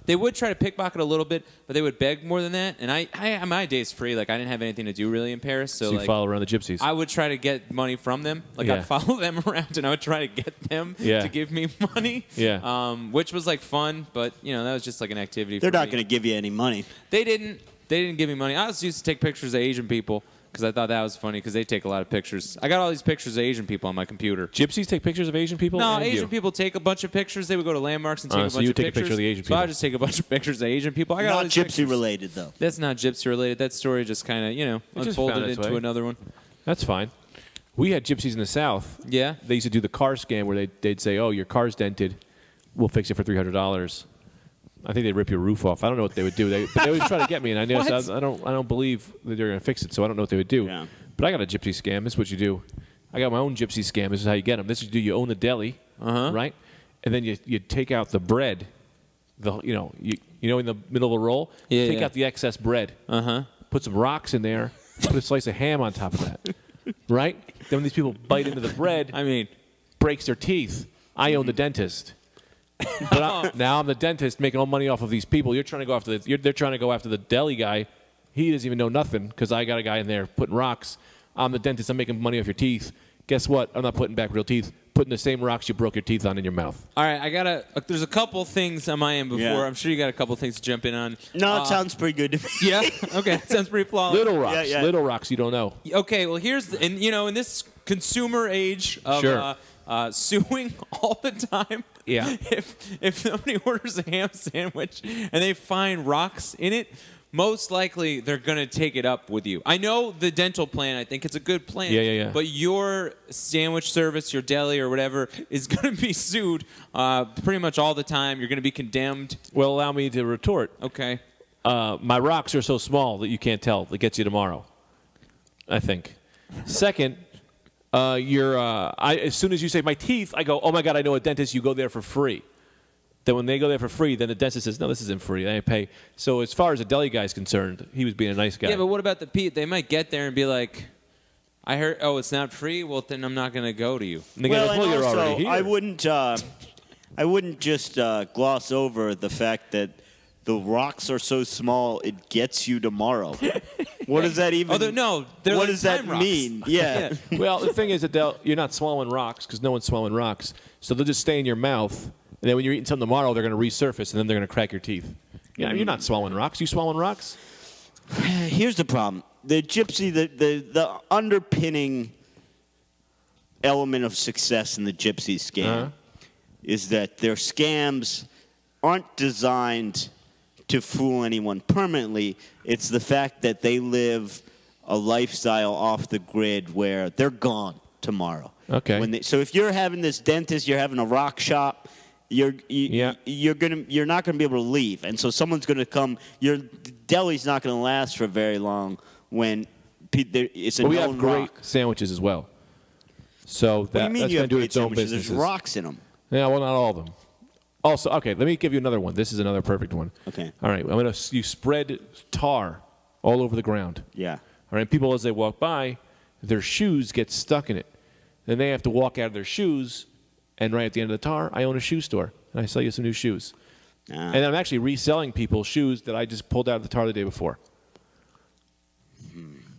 [SPEAKER 1] they would try to pickpocket a little bit, but they would beg more than that. And I my day's free. Like I didn't have anything to do really in Paris, so
[SPEAKER 2] you
[SPEAKER 1] like
[SPEAKER 2] follow around the gypsies.
[SPEAKER 1] I would try to get money from them. Like
[SPEAKER 2] Yeah.
[SPEAKER 1] I'd follow them around and I would try to get them to give me money.
[SPEAKER 2] Yeah.
[SPEAKER 1] Which was like fun, but that was just like an activity.
[SPEAKER 3] They're
[SPEAKER 1] for
[SPEAKER 3] not
[SPEAKER 1] me.
[SPEAKER 3] going to give you any money.
[SPEAKER 1] They didn't give me money. I was used to take pictures of Asian people because I thought that was funny because they take a lot of pictures. I got all these pictures of Asian people on my computer.
[SPEAKER 2] Gypsies take pictures of Asian people?
[SPEAKER 1] No,
[SPEAKER 2] And
[SPEAKER 1] Asian
[SPEAKER 2] you?
[SPEAKER 1] people take a bunch of pictures. They would go to landmarks and take a bunch
[SPEAKER 2] so you
[SPEAKER 1] of
[SPEAKER 2] take a
[SPEAKER 1] pictures.
[SPEAKER 2] picture of the Asian
[SPEAKER 1] So I
[SPEAKER 2] people.
[SPEAKER 1] just take a bunch of pictures of Asian people. I got all
[SPEAKER 3] Not
[SPEAKER 1] these
[SPEAKER 3] gypsy
[SPEAKER 1] pictures.
[SPEAKER 3] related, though.
[SPEAKER 1] That's not gypsy related. That story just kind of,
[SPEAKER 2] just found
[SPEAKER 1] unfolded
[SPEAKER 2] its
[SPEAKER 1] into
[SPEAKER 2] way.
[SPEAKER 1] another one.
[SPEAKER 2] That's fine. We had gypsies in the South.
[SPEAKER 1] Yeah.
[SPEAKER 2] They used to do the car scam where they'd say, "Oh, your car's dented. We'll fix it for $300." I think they'd rip your roof off. I don't know what they would do. But they always try to get me, and I know I don't believe that they're going to fix it, so I don't know what they would do.
[SPEAKER 3] Yeah.
[SPEAKER 2] But I got a gypsy scam. This is what you do. I got my own gypsy scam. This is how you get them. This is what you do. You own the deli, right? And then you take out the bread in the middle of the roll, take out the excess bread. Put some rocks in there. Put a slice of ham on top of that. Right? Then when these people bite into the bread, breaks their teeth. I own the dentist. But now I'm the dentist making all money off of these people. They're trying to go after the deli guy. He doesn't even know nothing because I got a guy in there putting rocks. I'm the dentist. I'm making money off your teeth. Guess what? I'm not putting back real teeth. Putting the same rocks you broke your teeth on in your mouth.
[SPEAKER 1] All right, there's a couple things on my end before. Yeah. I'm sure you got a couple things to jump in on.
[SPEAKER 3] No, it sounds pretty good to me.
[SPEAKER 1] Yeah? Okay, it sounds pretty flawless.
[SPEAKER 2] Little rocks. Yeah. Little rocks you don't know.
[SPEAKER 1] Okay, well, in this consumer age of suing all the time, if somebody orders a ham sandwich and they find rocks in it, most likely they're going to take it up with you. I know the dental plan. I think it's a good plan.
[SPEAKER 2] Yeah.
[SPEAKER 1] But your sandwich service, your deli or whatever, is going to be sued pretty much all the time. You're going to be condemned.
[SPEAKER 2] Well, allow me to retort.
[SPEAKER 1] Okay.
[SPEAKER 2] My rocks are so small that you can't tell. That gets you tomorrow, I think. Second, as soon as you say my teeth, I go, oh, my God, I know a dentist. You go there for free. Then when they go there for free, then the dentist says, no, this isn't free. I pay. So as far as the deli guy's concerned, he was being a nice guy.
[SPEAKER 1] Yeah, but what about the Pete? They might get there and be like, I heard, it's not free? Well, then I'm not going to go to you.
[SPEAKER 2] And you're already here.
[SPEAKER 3] I wouldn't just gloss over the fact that the rocks are so small it gets you tomorrow. What does that even?
[SPEAKER 1] What
[SPEAKER 3] does that mean? Yeah.
[SPEAKER 2] Well, the thing is that you're not swallowing rocks because no one's swallowing rocks, so they'll just stay in your mouth. And then when you're eating something tomorrow, they're going to resurface, and then they're going to crack your teeth. Yeah, you're not swallowing rocks. You swallowing rocks?
[SPEAKER 3] Here's the problem. The gypsy, the underpinning element of success in the gypsy scam is that their scams aren't designed to fool anyone permanently. It's the fact that they live a lifestyle off the grid where they're gone tomorrow.
[SPEAKER 2] Okay.
[SPEAKER 3] So if you're having this dentist, you're having a rock shop, you're not gonna be able to leave, and so someone's gonna come. Your deli's not gonna last for very long when it's a known rock.
[SPEAKER 2] We have great sandwiches as well. So
[SPEAKER 3] What do you mean
[SPEAKER 2] that's
[SPEAKER 3] you
[SPEAKER 2] going
[SPEAKER 3] have
[SPEAKER 2] to do
[SPEAKER 3] great
[SPEAKER 2] its own
[SPEAKER 3] sandwiches?
[SPEAKER 2] business.
[SPEAKER 3] There's rocks in them.
[SPEAKER 2] Yeah, well, not all of them. Also, okay, let me give you another one. This is another perfect one.
[SPEAKER 3] Okay.
[SPEAKER 2] All right, you spread tar all over the ground.
[SPEAKER 3] Yeah.
[SPEAKER 2] All right, people as they walk by, their shoes get stuck in it. Then they have to walk out of their shoes, and right at the end of the tar, I own a shoe store, and I sell you some new shoes. And I'm actually reselling people shoes that I just pulled out of the tar the day before.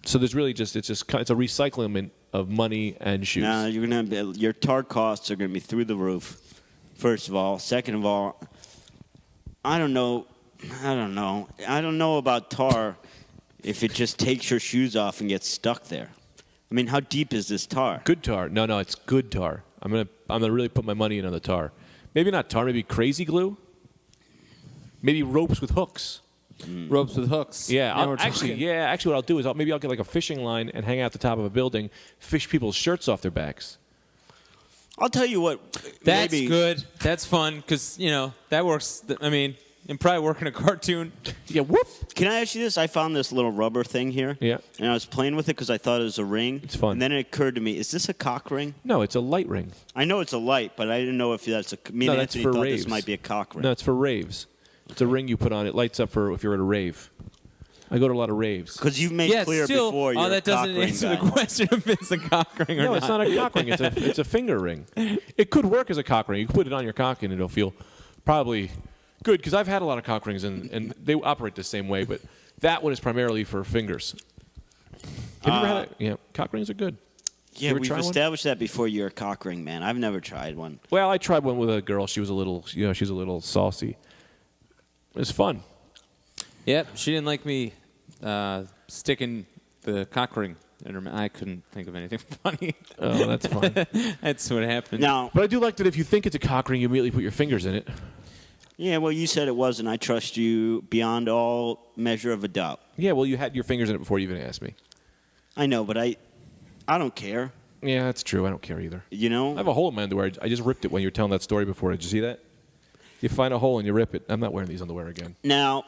[SPEAKER 2] So there's really it's a recycling of money and shoes.
[SPEAKER 3] No, your tar costs are gonna be through the roof. First of all, second of all, I don't know about tar if it just takes your shoes off and gets stuck there. I mean, how deep is this tar?
[SPEAKER 2] Good tar. No, it's good tar. I'm gonna really put my money in on the tar. Maybe not tar. Maybe crazy glue. Maybe ropes with hooks.
[SPEAKER 1] Ropes with hooks.
[SPEAKER 2] Yeah, actually, what I'll do is I'll get like a fishing line and hang out the top of a building, fish people's shirts off their backs.
[SPEAKER 3] I'll tell you what.
[SPEAKER 1] That's good. That's fun because that works. I mean, and probably work in a cartoon.
[SPEAKER 2] Yeah. Whoop.
[SPEAKER 3] Can I ask you this? I found this little rubber thing here.
[SPEAKER 2] Yeah.
[SPEAKER 3] And I was playing with it because I thought it was a ring.
[SPEAKER 2] It's fun.
[SPEAKER 3] And then it occurred to me: is this a cock ring?
[SPEAKER 2] No, it's a light ring.
[SPEAKER 3] I know it's a light, but I didn't know if that's a. Me and
[SPEAKER 2] that's
[SPEAKER 3] Anthony
[SPEAKER 2] for
[SPEAKER 3] thought
[SPEAKER 2] raves.
[SPEAKER 3] this might be a cock ring.
[SPEAKER 2] No, it's for raves. It's a ring you put on. It lights up for if you're at a rave. I go to a lot of raves.
[SPEAKER 3] Because you've made clear before you're
[SPEAKER 1] that doesn't answer the question if it's a cock ring or not.
[SPEAKER 2] No, it's not a cock ring. It's a finger ring. It could work as a cock ring. You can put it on your cock and it'll feel probably good. Because I've had a lot of cock rings and they operate the same way. But that one is primarily for fingers. Have you ever had it? Yeah, cock rings are good.
[SPEAKER 3] Yeah, we've established that before you're a cock ring man. I've never tried one.
[SPEAKER 2] Well, I tried one with a girl. She was a little, she's a little saucy. It was fun.
[SPEAKER 1] Yep, she didn't like me sticking the cock ring in her mouth. I couldn't think of anything funny.
[SPEAKER 2] Oh, that's fun.
[SPEAKER 1] That's what happened.
[SPEAKER 3] Now,
[SPEAKER 2] but I do like that if you think it's a cock ring, you immediately put your fingers in it.
[SPEAKER 3] Yeah, well, you said it was, and I trust you beyond all measure of a doubt.
[SPEAKER 2] Yeah, well, you had your fingers in it before you even asked me.
[SPEAKER 3] I know, but I don't care.
[SPEAKER 2] Yeah, that's true. I don't care either.
[SPEAKER 3] You know?
[SPEAKER 2] I have a hole in my underwear. I just ripped it when you were telling that story before. Did you see that? You find a hole and you rip it. I'm not wearing these underwear again.
[SPEAKER 3] Now,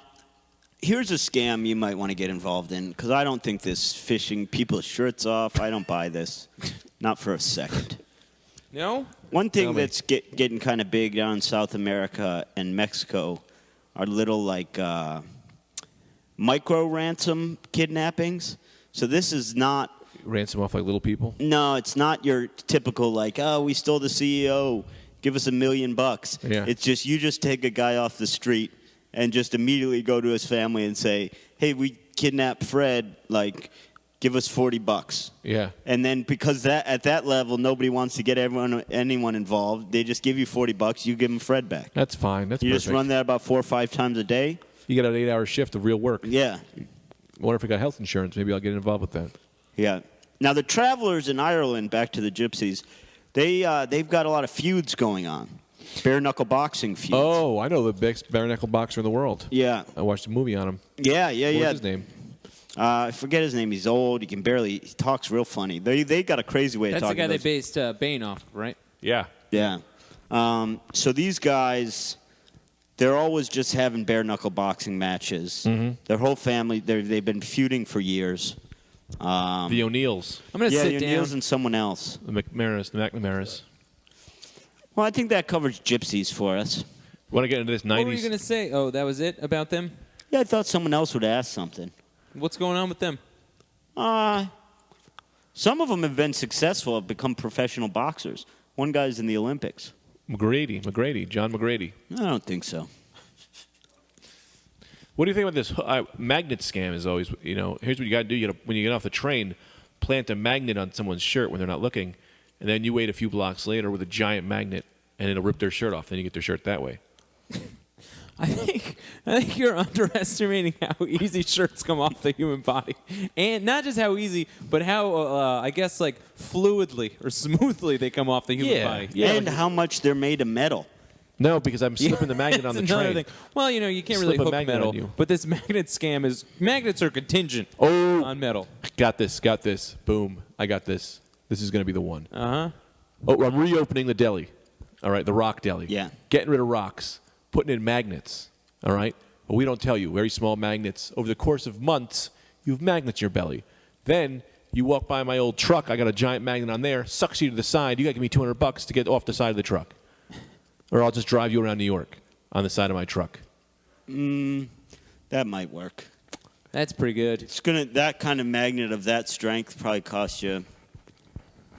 [SPEAKER 3] here's a scam you might want to get involved in, because I don't think this fishing people's shirts off, I don't buy this. Not for a second.
[SPEAKER 1] No?
[SPEAKER 3] One thing that's getting kind of big down in South America and Mexico are little like micro ransom kidnappings. So this is not.
[SPEAKER 2] Ransom off like little people?
[SPEAKER 3] No, it's not your typical like, oh, we stole the CEO, give us $1 million.
[SPEAKER 2] Yeah.
[SPEAKER 3] It's just you just take a guy off the street and just immediately go to his family and say, hey, we kidnapped Fred, like, give us $40.
[SPEAKER 2] Yeah.
[SPEAKER 3] And then because at that level, nobody wants to get anyone involved, they just give you $40, you give them Fred back.
[SPEAKER 2] That's fine. That's
[SPEAKER 3] You
[SPEAKER 2] perfect.
[SPEAKER 3] just run that about 4 or 5 times a day.
[SPEAKER 2] You get an 8-hour shift of real work.
[SPEAKER 3] Yeah.
[SPEAKER 2] I wonder if I got health insurance. Maybe I'll get involved with that.
[SPEAKER 3] Yeah. Now, the travelers in Ireland, back to the gypsies, they've got a lot of feuds going on. Bare-knuckle boxing feuds.
[SPEAKER 2] Oh, I know the best bare-knuckle boxer in the world.
[SPEAKER 3] Yeah.
[SPEAKER 2] I watched a movie on him.
[SPEAKER 3] Yeah.
[SPEAKER 2] What's his name?
[SPEAKER 3] I forget his name. He's old. He talks real funny. They got a crazy way of
[SPEAKER 1] That's the
[SPEAKER 3] talking.
[SPEAKER 1] guy they based Bane off, right?
[SPEAKER 2] Yeah.
[SPEAKER 3] Yeah. So these guys, they're always just having bare-knuckle boxing matches.
[SPEAKER 2] Mm-hmm.
[SPEAKER 3] Their whole family, they've been feuding for years.
[SPEAKER 2] The O'Neills.
[SPEAKER 1] I'm going to
[SPEAKER 3] Yeah,
[SPEAKER 1] sit
[SPEAKER 3] the
[SPEAKER 1] down.
[SPEAKER 3] O'Neills and someone else.
[SPEAKER 2] The McNamara's.
[SPEAKER 3] Well, I think that covers gypsies for us.
[SPEAKER 2] Want to get into this 90s?
[SPEAKER 1] What were you going to say? Oh, that was it about them?
[SPEAKER 3] Yeah, I thought someone else would ask something.
[SPEAKER 1] What's going on with them?
[SPEAKER 3] Some of them have been successful, have become professional boxers. One guy's in the Olympics.
[SPEAKER 2] McGrady, John McGrady.
[SPEAKER 3] I don't think so.
[SPEAKER 2] What do you think about this magnet scam? Is always, here's what you got to do. You gotta, when you get off the train, plant a magnet on someone's shirt when they're not looking, and then you wait a few blocks later with a giant magnet, and it'll rip their shirt off. Then you get their shirt that way.
[SPEAKER 1] I think you're underestimating how easy shirts come off the human body, and not just how easy, but how I guess like fluidly or smoothly they come off the human body.
[SPEAKER 2] Yeah.
[SPEAKER 3] And how much they're made of metal.
[SPEAKER 2] No, because I'm slipping the magnet on the
[SPEAKER 1] That's another
[SPEAKER 2] train.
[SPEAKER 1] thing. Well, you can't
[SPEAKER 2] Slip
[SPEAKER 1] really
[SPEAKER 2] a
[SPEAKER 1] hook
[SPEAKER 2] magnet
[SPEAKER 1] metal,
[SPEAKER 2] on you.
[SPEAKER 1] but this magnet scam is magnets are contingent on metal.
[SPEAKER 2] Got this. Boom. I got this. This is going to be the one.
[SPEAKER 1] Uh huh.
[SPEAKER 2] Oh, I'm reopening the deli. All right, the rock deli.
[SPEAKER 3] Yeah.
[SPEAKER 2] Getting rid of rocks, putting in magnets. All right? But we don't tell you. Very small magnets. Over the course of months, you have magnets in your belly. Then you walk by my old truck. I got a giant magnet on there. Sucks you to the side. You got to give me $200 to get off the side of the truck. Or I'll just drive you around New York on the side of my truck.
[SPEAKER 3] That might work.
[SPEAKER 1] That's pretty good.
[SPEAKER 3] That kind of magnet of that strength probably cost you,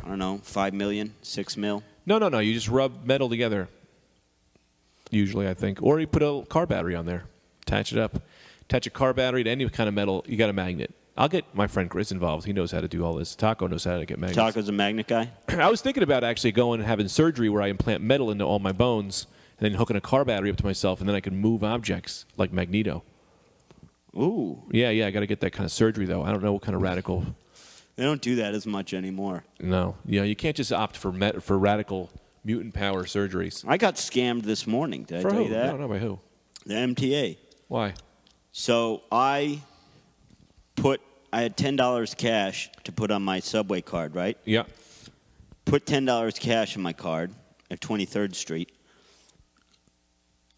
[SPEAKER 3] I don't know, $5 million, $6 million.
[SPEAKER 2] No. You just rub metal together. Usually, I think. Or you put a car battery on there. Attach it up. Attach a car battery to any kind of metal. You got a magnet. I'll get my friend Chris involved. He knows how to do all this. Taco knows how to get magnets.
[SPEAKER 3] Taco's a magnet guy?
[SPEAKER 2] I was thinking about actually going and having surgery where I implant metal into all my bones and then hooking a car battery up to myself, and then I can move objects like Magneto.
[SPEAKER 3] Ooh.
[SPEAKER 2] Yeah, I got to get that kind of surgery, though. I don't know what kind of radical...
[SPEAKER 3] They don't do that as much anymore.
[SPEAKER 2] No. You can't just opt for radical mutant power surgeries.
[SPEAKER 3] I got scammed this morning. Did
[SPEAKER 2] For
[SPEAKER 3] I tell
[SPEAKER 2] who?
[SPEAKER 3] you that?
[SPEAKER 2] I don't know by who.
[SPEAKER 3] The MTA.
[SPEAKER 2] Why?
[SPEAKER 3] So I had $10 cash to put on my subway card, right?
[SPEAKER 2] Yeah.
[SPEAKER 3] Put $10 cash on my card at 23rd Street.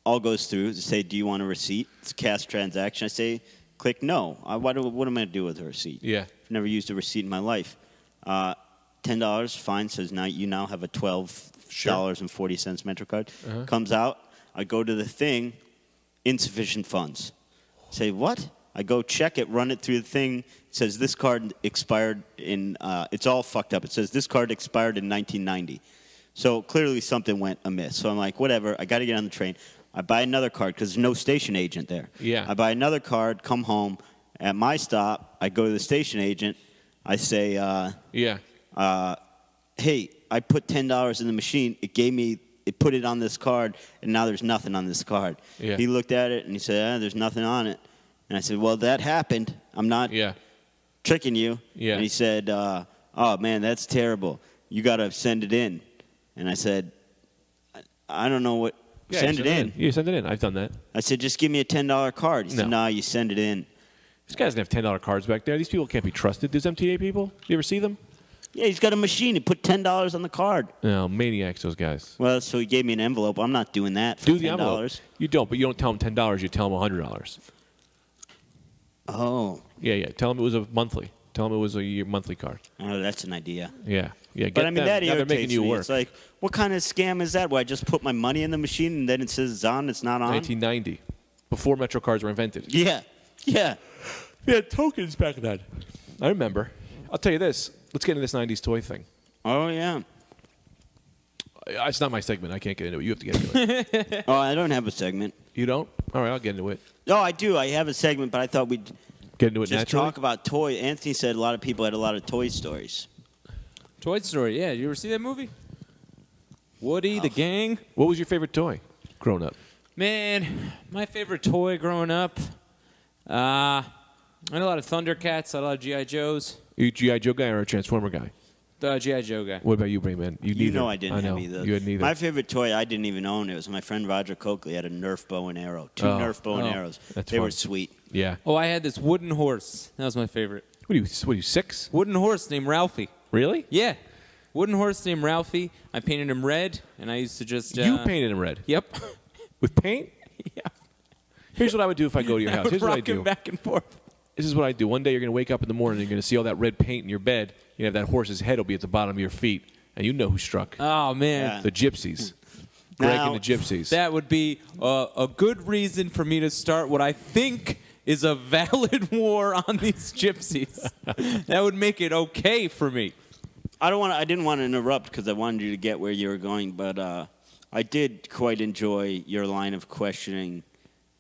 [SPEAKER 3] All goes through. They say, do you want a receipt? It's a cash transaction. I say, click no. What am I going to do with a receipt?
[SPEAKER 2] Yeah.
[SPEAKER 3] I've never used a receipt in my life. $10, fine. Says now you now have a $12.40 MetroCard. Comes out. I go to the thing. Insufficient funds. Say, what? I go check it, run it through the thing. It says this card expired in, it's all fucked up. It says this card expired in 1990. So clearly something went amiss. So I'm like, whatever, I got to get on the train. I buy another card because there's no station agent there.
[SPEAKER 2] Yeah.
[SPEAKER 3] I buy another card, come home. At my stop, I go to the station agent. I say,
[SPEAKER 2] Yeah.
[SPEAKER 3] hey, I put $10 in the machine. It put it on this card, and now there's nothing on this card.
[SPEAKER 2] Yeah.
[SPEAKER 3] He looked at it, and he said, there's nothing on it. And I said, well, that happened. I'm not tricking you.
[SPEAKER 2] Yeah.
[SPEAKER 3] And he said, oh, man, that's terrible. You got to send it in. And I said, I don't know what.
[SPEAKER 2] Yeah,
[SPEAKER 3] send it in.
[SPEAKER 2] Yeah, send it in. I've done that.
[SPEAKER 3] I said, just give me a $10 card. He said, no, you send it in.
[SPEAKER 2] This guy doesn't have $10 cards back there. These people can't be trusted. There's MTA people. You ever see them?
[SPEAKER 3] Yeah, he's got a machine. He put $10 on the card.
[SPEAKER 2] No, maniacs, those guys.
[SPEAKER 3] Well, so he gave me an envelope. I'm not doing that for
[SPEAKER 2] Do
[SPEAKER 3] $10.
[SPEAKER 2] the envelope. You don't, but you don't tell them $10. You tell them $100.
[SPEAKER 3] Oh.
[SPEAKER 2] Yeah. Tell them it was a monthly. Tell them it was a monthly card.
[SPEAKER 3] Oh, that's an idea.
[SPEAKER 2] Yeah.
[SPEAKER 3] But I mean, that
[SPEAKER 2] now they're
[SPEAKER 3] irritates
[SPEAKER 2] making you
[SPEAKER 3] me.
[SPEAKER 2] work.
[SPEAKER 3] It's like, what kind of scam is that? Where I just put my money in the machine and then it says it's on, it's not on?
[SPEAKER 2] 1990. before Metro cards were invented.
[SPEAKER 3] Yeah. Yeah.
[SPEAKER 2] We had tokens back then. I remember. I'll tell you this. Let's get into this 90s toy thing.
[SPEAKER 3] Oh, yeah.
[SPEAKER 2] It's not my segment. I can't get into it. You have to get into it.
[SPEAKER 3] Oh, I don't have a segment.
[SPEAKER 2] You don't? All right, I'll get into it.
[SPEAKER 3] No, I do. I have a segment, but I thought we'd
[SPEAKER 2] Get into it
[SPEAKER 3] just
[SPEAKER 2] naturally?
[SPEAKER 3] talk about toy. Anthony said a lot of people had a lot of toy stories.
[SPEAKER 1] Toy Story, yeah. You ever see that movie? Woody, the gang.
[SPEAKER 2] What was your favorite toy growing up?
[SPEAKER 1] Man, my favorite toy growing up, I had a lot of Thundercats, I had a lot of G.I. Joes.
[SPEAKER 2] Are you a G.I. Joe guy or a Transformer guy?
[SPEAKER 1] The G.I. Joe guy.
[SPEAKER 2] What about you, Brainman?
[SPEAKER 3] You know I didn't
[SPEAKER 2] I know.
[SPEAKER 3] have either.
[SPEAKER 2] You had neither.
[SPEAKER 3] My favorite toy I didn't even own. It was my friend Roger Coakley had a Nerf bow and arrow. Two
[SPEAKER 2] Oh.
[SPEAKER 3] Nerf bow and arrows.
[SPEAKER 2] That's
[SPEAKER 3] They
[SPEAKER 2] fun.
[SPEAKER 3] were sweet.
[SPEAKER 2] Yeah.
[SPEAKER 1] Oh, I had this wooden horse. That was my favorite.
[SPEAKER 2] What are you 6?
[SPEAKER 1] Wooden horse named Ralphie.
[SPEAKER 2] Really?
[SPEAKER 1] Yeah. Wooden horse named Ralphie. I painted him red, and I used to just...
[SPEAKER 2] You painted him red?
[SPEAKER 1] Yep.
[SPEAKER 2] With paint?
[SPEAKER 1] Yeah.
[SPEAKER 2] Here's what I would do if I go to your house. Here's what I
[SPEAKER 1] Rock him
[SPEAKER 2] do.
[SPEAKER 1] back and forth.
[SPEAKER 2] This is what I do. One day you're going to wake up in the morning and you're going to see all that red paint in your bed. You have that horse's head will be at the bottom of your feet. And you know who struck.
[SPEAKER 1] Oh, man.
[SPEAKER 3] Yeah.
[SPEAKER 2] The gypsies. Greg
[SPEAKER 3] Now-
[SPEAKER 2] and the gypsies.
[SPEAKER 1] That would be a good reason for me to start what I think is a valid war on these gypsies. That would make it okay for me.
[SPEAKER 3] I didn't want to interrupt because I wanted you to get where you were going, but I did quite enjoy your line of questioning.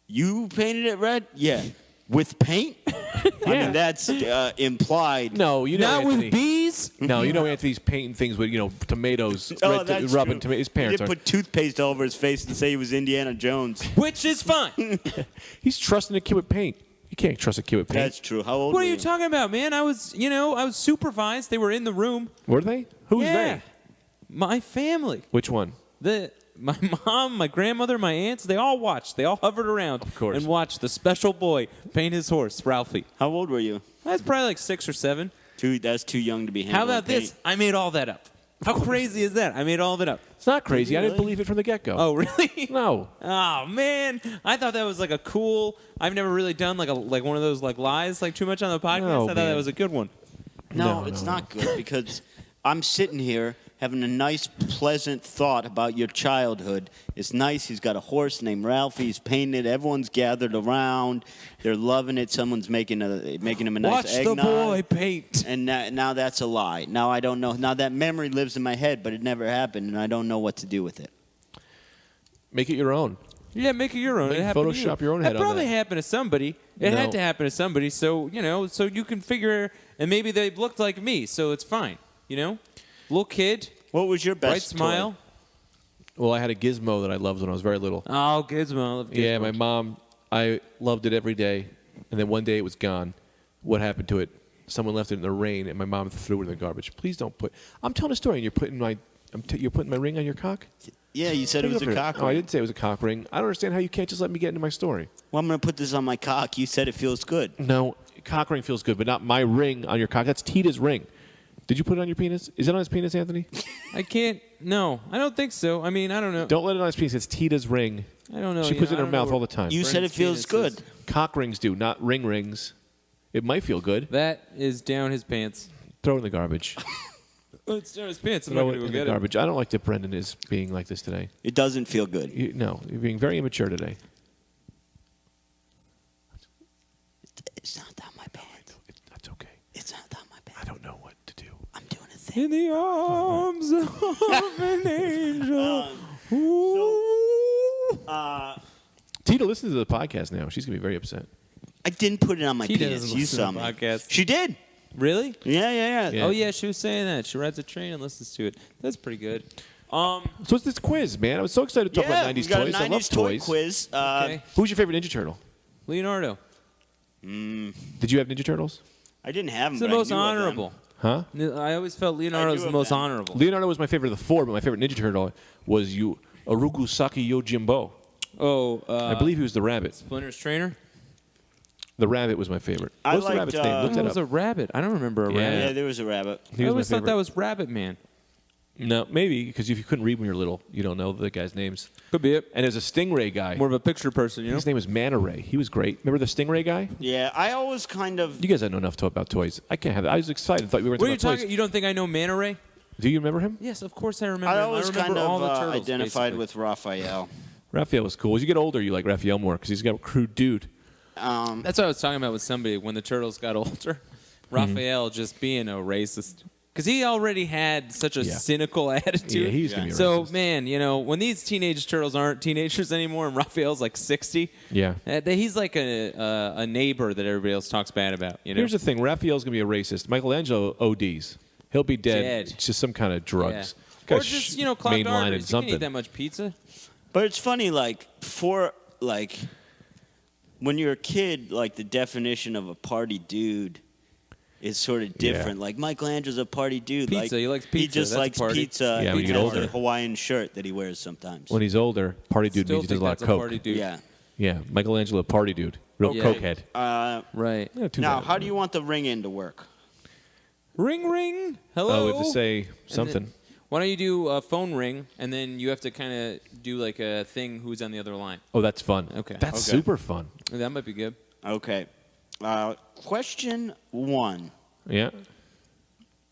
[SPEAKER 3] You painted it red? Yeah. With paint? I mean, that's implied.
[SPEAKER 2] no, you know
[SPEAKER 1] Not
[SPEAKER 2] Anthony.
[SPEAKER 1] with bees?
[SPEAKER 2] No, you know Anthony's painting things with, tomatoes.
[SPEAKER 3] Oh, that's
[SPEAKER 2] rubbing
[SPEAKER 3] true.
[SPEAKER 2] His
[SPEAKER 3] He
[SPEAKER 2] parents
[SPEAKER 3] did
[SPEAKER 2] are.
[SPEAKER 3] put toothpaste all over his face and say he was Indiana Jones.
[SPEAKER 1] Which is fine.
[SPEAKER 2] He's trusting a kid with paint. You can't trust a kid with paint.
[SPEAKER 3] That's true. How old
[SPEAKER 1] What
[SPEAKER 3] were
[SPEAKER 1] are you talking about, man? I was supervised. They were in the room.
[SPEAKER 2] Were they? Who was
[SPEAKER 1] Yeah.
[SPEAKER 2] they?
[SPEAKER 1] My family.
[SPEAKER 2] Which one?
[SPEAKER 1] My mom, my grandmother, my aunts, they all watched. They all hovered around
[SPEAKER 2] course.
[SPEAKER 1] and watched the special boy paint his horse, Ralphie.
[SPEAKER 3] How old were you?
[SPEAKER 1] I was probably like 6 or 7.
[SPEAKER 3] That's too young to be
[SPEAKER 1] How
[SPEAKER 3] handling
[SPEAKER 1] about this?
[SPEAKER 3] paint.
[SPEAKER 1] I made all that up. How crazy is that? I made all of it up.
[SPEAKER 2] It's not crazy. I didn't
[SPEAKER 3] Really?
[SPEAKER 2] believe it from the get-go.
[SPEAKER 1] Oh, really?
[SPEAKER 2] No.
[SPEAKER 1] Oh man, I thought that was like a cool. I've never really done like one of those like lies like too much on the podcast.
[SPEAKER 2] No,
[SPEAKER 1] I thought
[SPEAKER 2] man.
[SPEAKER 1] that was a good one.
[SPEAKER 3] No,
[SPEAKER 2] No,
[SPEAKER 3] it's
[SPEAKER 2] no,
[SPEAKER 3] not good because I'm sitting here having a nice, pleasant thought about your childhood. It's nice. He's got a horse named Ralphie. He's painted. Everyone's gathered around. They're loving it. Someone's making him a nice
[SPEAKER 1] Watch
[SPEAKER 3] eggnog.
[SPEAKER 1] the boy paint.
[SPEAKER 3] And now that's a lie. Now I don't know. Now that memory lives in my head, but it never happened, and I don't know what to do with it.
[SPEAKER 2] Make it your own.
[SPEAKER 1] Yeah, make it your own.
[SPEAKER 2] Make
[SPEAKER 1] It happened to you.
[SPEAKER 2] Photoshop your own head
[SPEAKER 1] That
[SPEAKER 2] on
[SPEAKER 1] probably
[SPEAKER 2] that.
[SPEAKER 1] happened to somebody. It
[SPEAKER 2] No.
[SPEAKER 1] had to happen to somebody. So so you can figure. And maybe they looked like me, so it's fine. Little kid,
[SPEAKER 3] What was your
[SPEAKER 1] bright
[SPEAKER 3] best toy?
[SPEAKER 1] smile.
[SPEAKER 2] Well, I had a gizmo that I loved when I was very little.
[SPEAKER 1] Oh, Gizmo. I love Gizmo.
[SPEAKER 2] Yeah, my mom, I loved it every day. And then one day it was gone. What happened to it? Someone left it in the rain, and my mom threw it in the garbage. Please don't put. I'm telling a story, and you're putting my ring on your cock.
[SPEAKER 3] Yeah, you said it was a cock
[SPEAKER 2] Oh, I
[SPEAKER 3] ring.
[SPEAKER 2] didn't say it was a cock ring. I don't understand how you can't just let me get into my story.
[SPEAKER 3] Well, I'm going to put this on my cock. You said it feels good.
[SPEAKER 2] No, cock ring feels good, but not my ring on your cock. That's Tita's ring. Did you put it on your penis? Is it on his penis, Anthony?
[SPEAKER 1] I can't. No, I don't think so. I mean, I don't know.
[SPEAKER 2] Don't let it on his penis. It's Tita's ring.
[SPEAKER 1] I don't know.
[SPEAKER 2] She puts it in her mouth all the time.
[SPEAKER 3] You said it feels good.
[SPEAKER 2] Cock rings do, not ring rings. It might feel good.
[SPEAKER 1] That is down his pants.
[SPEAKER 2] Throw it in the garbage.
[SPEAKER 1] It's down his pants. I'm not
[SPEAKER 2] Throw
[SPEAKER 1] going
[SPEAKER 2] it
[SPEAKER 1] to
[SPEAKER 2] in
[SPEAKER 1] go
[SPEAKER 2] the
[SPEAKER 1] get it.
[SPEAKER 2] garbage. I don't like that Brendan is being like this today.
[SPEAKER 3] It doesn't feel good.
[SPEAKER 2] No, you're being very immature today.
[SPEAKER 3] It's not down my pants.
[SPEAKER 2] That's okay.
[SPEAKER 3] It's not down my pants.
[SPEAKER 2] I don't know what to do.
[SPEAKER 3] I'm doing a thing.
[SPEAKER 1] In the arms of an angel. Ooh.
[SPEAKER 2] Tita listens to the podcast now. She's going to be very upset.
[SPEAKER 3] I didn't put it on my
[SPEAKER 1] He
[SPEAKER 3] penis.
[SPEAKER 1] doesn't
[SPEAKER 3] You
[SPEAKER 1] listen
[SPEAKER 3] saw
[SPEAKER 1] to
[SPEAKER 3] me.
[SPEAKER 1] the podcast.
[SPEAKER 3] She did.
[SPEAKER 1] Really?
[SPEAKER 3] Yeah.
[SPEAKER 2] Yeah.
[SPEAKER 1] Oh, yeah, she was saying that. She rides a train and listens to it. That's pretty good.
[SPEAKER 2] So it's this quiz, man. I was so excited to talk about 90s
[SPEAKER 3] we got
[SPEAKER 2] toys.
[SPEAKER 3] a
[SPEAKER 2] I
[SPEAKER 3] 90s
[SPEAKER 2] love
[SPEAKER 3] toy
[SPEAKER 2] toys.
[SPEAKER 3] quiz.
[SPEAKER 1] Okay.
[SPEAKER 2] Who's your favorite Ninja Turtle?
[SPEAKER 1] Leonardo.
[SPEAKER 2] Did you have Ninja Turtles?
[SPEAKER 3] I didn't have them.
[SPEAKER 1] He's the
[SPEAKER 3] but I
[SPEAKER 1] most
[SPEAKER 3] knew of them.
[SPEAKER 1] honorable.
[SPEAKER 2] Huh?
[SPEAKER 1] I always felt Leonardo was
[SPEAKER 3] do
[SPEAKER 1] the
[SPEAKER 3] have
[SPEAKER 1] most
[SPEAKER 3] them.
[SPEAKER 1] honorable.
[SPEAKER 2] Leonardo was my favorite of the four, but my favorite Ninja Turtle was Arugusaki Yojimbo.
[SPEAKER 1] Oh,
[SPEAKER 2] I believe he was the rabbit.
[SPEAKER 1] Splinter's trainer?
[SPEAKER 2] The rabbit was my favorite.
[SPEAKER 3] I
[SPEAKER 2] What's the
[SPEAKER 3] liked,
[SPEAKER 2] rabbit's name? Look
[SPEAKER 1] It
[SPEAKER 2] that
[SPEAKER 1] was
[SPEAKER 2] up.
[SPEAKER 1] a rabbit. I don't remember a
[SPEAKER 2] Yeah.
[SPEAKER 3] Yeah,
[SPEAKER 1] rabbit.
[SPEAKER 3] there was a rabbit.
[SPEAKER 2] He
[SPEAKER 1] I
[SPEAKER 2] was my
[SPEAKER 1] always thought
[SPEAKER 2] favorite.
[SPEAKER 1] that was Rabbit Man.
[SPEAKER 2] No, maybe, because if you couldn't read when you were little, you don't know the guy's names.
[SPEAKER 1] Could be it.
[SPEAKER 2] And there's a Stingray guy.
[SPEAKER 1] More of a picture person, you know?
[SPEAKER 2] His name was Manta Ray. He was great. Remember the Stingray guy?
[SPEAKER 3] Yeah, I always kind of.
[SPEAKER 2] You guys don't know enough to talk about toys. I can't have that. I was excited. Thought we were
[SPEAKER 1] What are
[SPEAKER 2] talking
[SPEAKER 1] you
[SPEAKER 2] about toys.
[SPEAKER 1] talking? You don't think I know Manta Ray?
[SPEAKER 2] Do you remember him?
[SPEAKER 1] Yes, of course I remember
[SPEAKER 3] I
[SPEAKER 1] him.
[SPEAKER 3] always
[SPEAKER 1] remember
[SPEAKER 3] kind
[SPEAKER 1] all
[SPEAKER 3] of
[SPEAKER 1] the turtles,
[SPEAKER 3] identified
[SPEAKER 1] basically.
[SPEAKER 3] with Raphael.
[SPEAKER 2] Raphael was cool. As you get older, you like Raphael more because he's got a crude dude.
[SPEAKER 1] That's what I was talking about with somebody when the Turtles got older. Raphael just being a racist. Because he already had such a cynical attitude.
[SPEAKER 2] Yeah, he's going to be a
[SPEAKER 1] So,
[SPEAKER 2] racist.
[SPEAKER 1] man, when these teenage turtles aren't teenagers anymore and Raphael's like 60, he's like a neighbor that everybody else talks bad about.
[SPEAKER 2] Here's the thing. Raphael's going to be a racist. Michelangelo ODs. He'll be dead. It's just some kind of drugs.
[SPEAKER 1] Or just, clogged arteries. You can't eat that much pizza.
[SPEAKER 3] But it's funny, when you're a kid, the definition of a party dude is sort of different. Like Michelangelo's a party dude.
[SPEAKER 1] Pizza, he likes pizza.
[SPEAKER 3] He just
[SPEAKER 1] That's
[SPEAKER 3] likes
[SPEAKER 1] a party.
[SPEAKER 3] pizza.
[SPEAKER 2] Yeah, when you get older.
[SPEAKER 3] A Hawaiian shirt that he wears sometimes.
[SPEAKER 2] When he's older, party dude means he does a lot of coke.
[SPEAKER 1] Party dude.
[SPEAKER 3] Yeah.
[SPEAKER 2] Yeah, Michelangelo, party dude. Real cokehead.
[SPEAKER 1] Right.
[SPEAKER 3] Now, how do you want the ring-in to work?
[SPEAKER 1] Ring, ring. Hello.
[SPEAKER 2] Oh, we have to say something.
[SPEAKER 1] Then, why don't you do a phone ring, and then you have to kind of do like a thing who's on the other line.
[SPEAKER 2] Oh, that's fun.
[SPEAKER 1] Okay.
[SPEAKER 2] That's super fun.
[SPEAKER 1] That might be good.
[SPEAKER 3] Okay. Question 1.
[SPEAKER 2] Yeah.